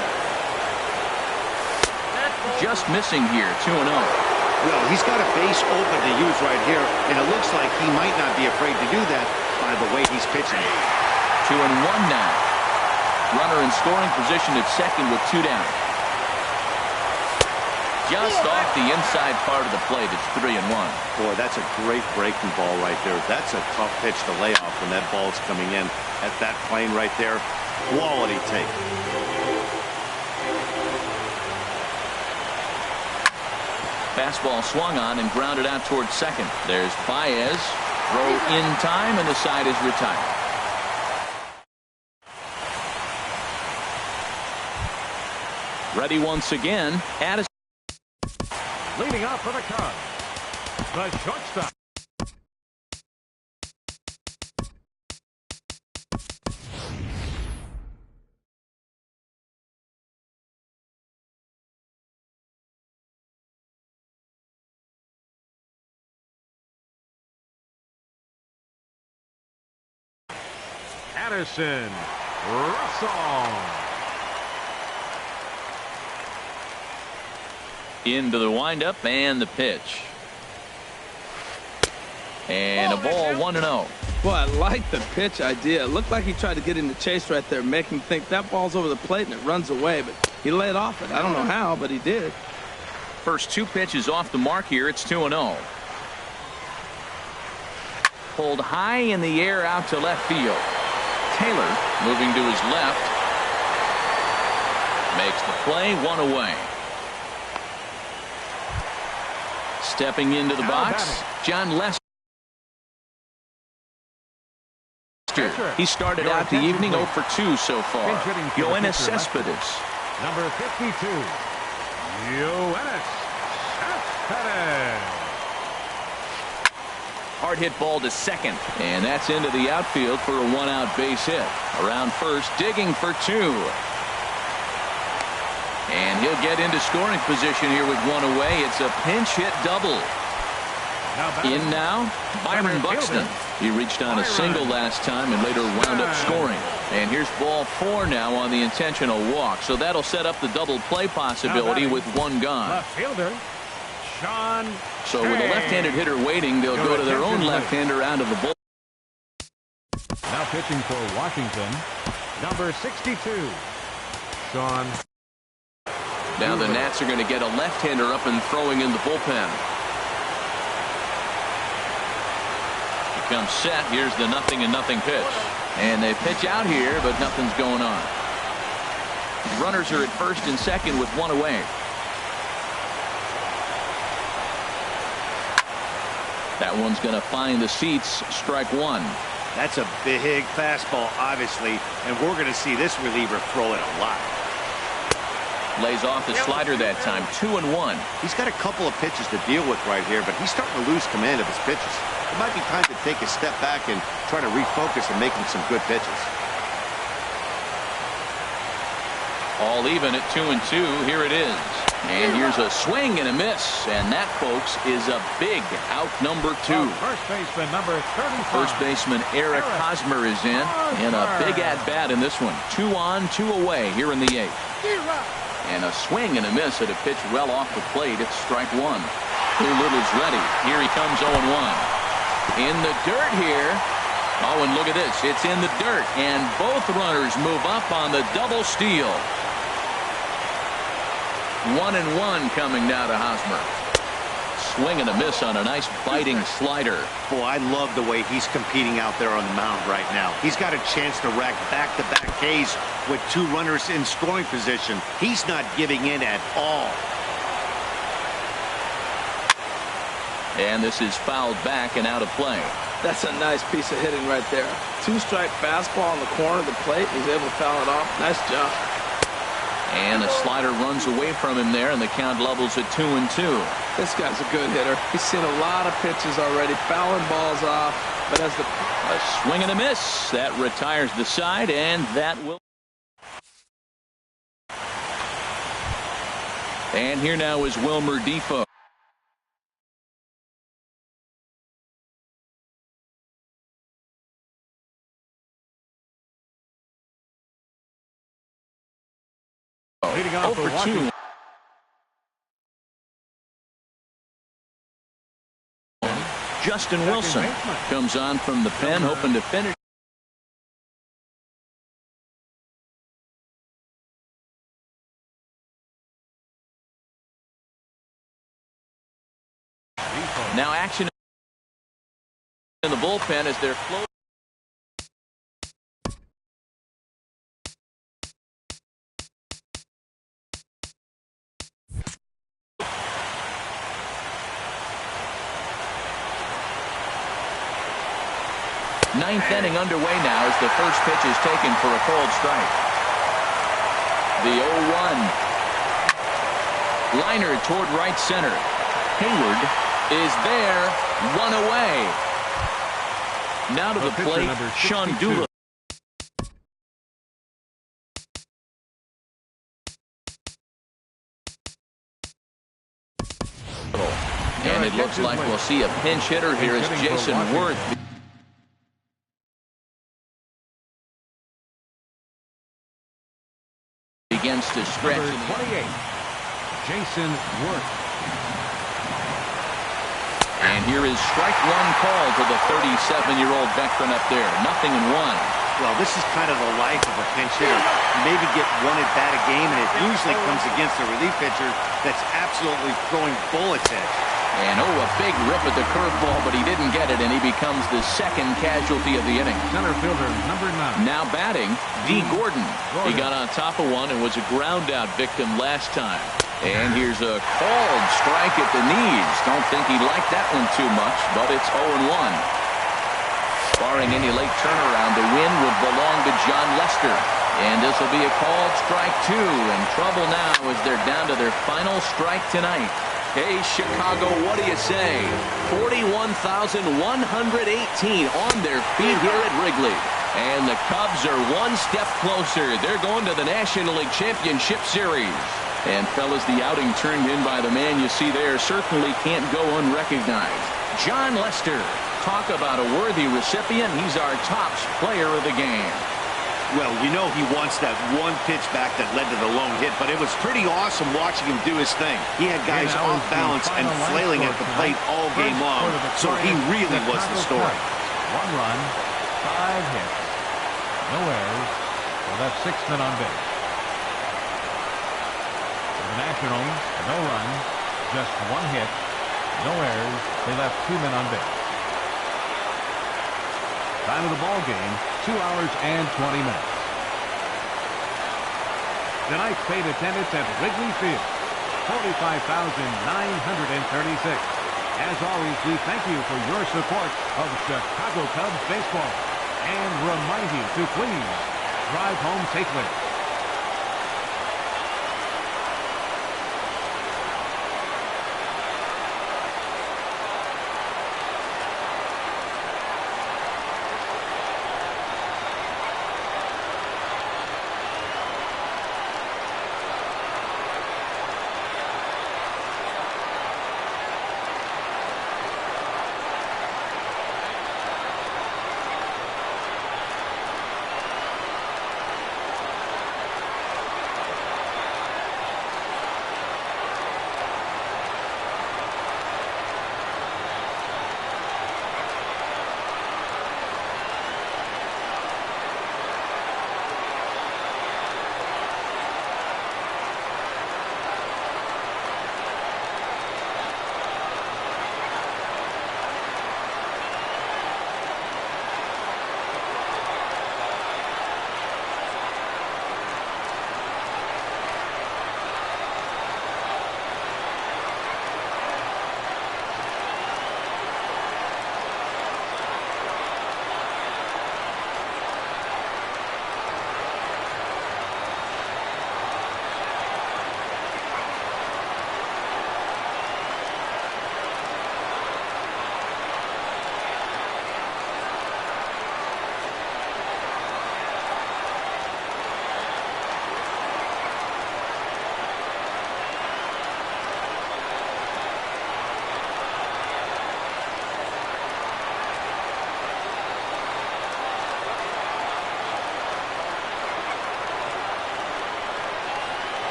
Just missing here, 2-0. Well, he's got a base open to use right here, and it looks like he might not be afraid to do that by the way he's pitching. 2-1 now. Runner in scoring position at second with 2 down. Just off the inside part of the plate. It's 3-1. Boy, that's a great breaking ball right there. That's a tough pitch to lay off when that ball's coming in at that plane right there. Quality take. Fastball swung on and grounded out towards second. There's Baez. Throw in time, and the side is retired. Ready once again. Addison. Leading off for the Cubs, the shortstop. Addison Russell. Into the windup and the pitch. And a ball 1-0. Well, I like the pitch idea. It looked like he tried to get in the chase right there, make him think that ball's over the plate and it runs away, but he laid off it. I don't know how, but he did. First two pitches off the mark here. It's 2-0. Pulled high in the air out to left field. Taylor moving to his left. Makes the play, one away. Stepping into the box, John Lester. He started out the evening 0 for 2 so far. Yoenis Cespedes. Number 52, Yoenis Cespedes. Hard hit ball to second. And that's into the outfield for a one-out base hit. Around first, digging for 2. And he'll get into scoring position here with one away. It's a pinch hit double. In now, Byron Buxton. He reached on a single last time and later wound up scoring. And here's ball 4 now on the intentional walk. So that'll set up the double play possibility with one gone. Left fielder, Sean. So with a left-handed hitter waiting, they'll go to their own left-hander out of the bull. Now pitching for Washington, number 62, Sean. Now the Nats are going to get a left-hander up and throwing in the bullpen. Comes set. Here's the 0-0 pitch. And they pitch out here, but nothing's going on. Runners are at first and second with one away. That one's going to find the seats. Strike 1. That's a big fastball, obviously, and we're going to see this reliever throw it a lot. Lays off the slider that time. 2-1. He's got a couple of pitches to deal with right here, but he's starting to lose command of his pitches. It might be time to take a step back and try to refocus and making some good pitches. All even at 2-2. Here it is. And here's a swing and a miss. And that, folks, is a big out number 2. First baseman number 35. First baseman Eric Hosmer is in. And a big at-bat in this one. 2 on, 2 away here in the 8th. And a swing and a miss at a pitch well off the plate. It's strike 1. Doolittle's ready. Here he comes 0-1. In the dirt here. Oh, and look at this. It's in the dirt. And both runners move up on the double steal. 1-1 coming now to Hosmer. Swing and a miss on a nice biting slider. Boy, I love the way he's competing out there on the mound right now. He's got a chance to rack back-to-back Ks with 2 runners in scoring position. He's not giving in at all. And this is fouled back and out of play. That's a nice piece of hitting right there. 2-strike fastball on the corner of the plate. He's able to foul it off. Nice job. And a slider runs away from him there, and the count levels at 2-2. This guy's a good hitter. He's seen a lot of pitches already, fouling balls off. But as a swing and a miss, that retires the side, and that will. And here now is Wilmer Defoe. Leading off for 2. Justin Wilson comes on from the pen, hoping to finish. Now action in the bullpen as they're floating. Ninth inning underway now as the first pitch is taken for a called strike. The 0-1. Liner toward right center. Hayward is there. 1 away. Now to the plate, Sean Doolittle. And it looks like we'll see a pinch hitter here as Jason Worth begins to stretch. Number 28, Jason Worth. And here is strike one call to the 37-year-old veteran up there. 0-1. Well, this is kind of the life of a pinch hitter. You maybe get one at bat a game, and it usually comes against a relief pitcher that's absolutely throwing bullets at you. And a big rip at the curveball, but he didn't get it, and he becomes the second casualty of the inning. Center fielder, number 9. Now batting, D. Gordon. He got on top of one and was a ground-out victim last time. And here's a called strike at the knees. Don't think he liked that one too much, but it's 0-1. Barring any late turnaround, the win would belong to John Lester. And this will be a called strike 2. In trouble now as they're down to their final strike tonight. Hey, Chicago, what do you say? 41,118 on their feet here at Wrigley. And the Cubs are one step closer. They're going to the National League Championship Series. And, fellas, the outing turned in by the man you see there certainly can't go unrecognized. John Lester. Talk about a worthy recipient. He's our tops player of the game. Well, you know he wants that one pitch back that led to the lone hit, but it was pretty awesome watching him do his thing. He had guys off balance and flailing at the plate all game long, so he really was the story. 1 run, 5 hits, no errors. Well, that's 6 men on base. For the Nationals, no runs, just 1 hit, no errors. They left 2 men on base. Time of the ball game, 2 hours and 20 minutes. Tonight's paid attendance at Wrigley Field, 45,936. As always, we thank you for your support of Chicago Cubs baseball and remind you to please drive home safely.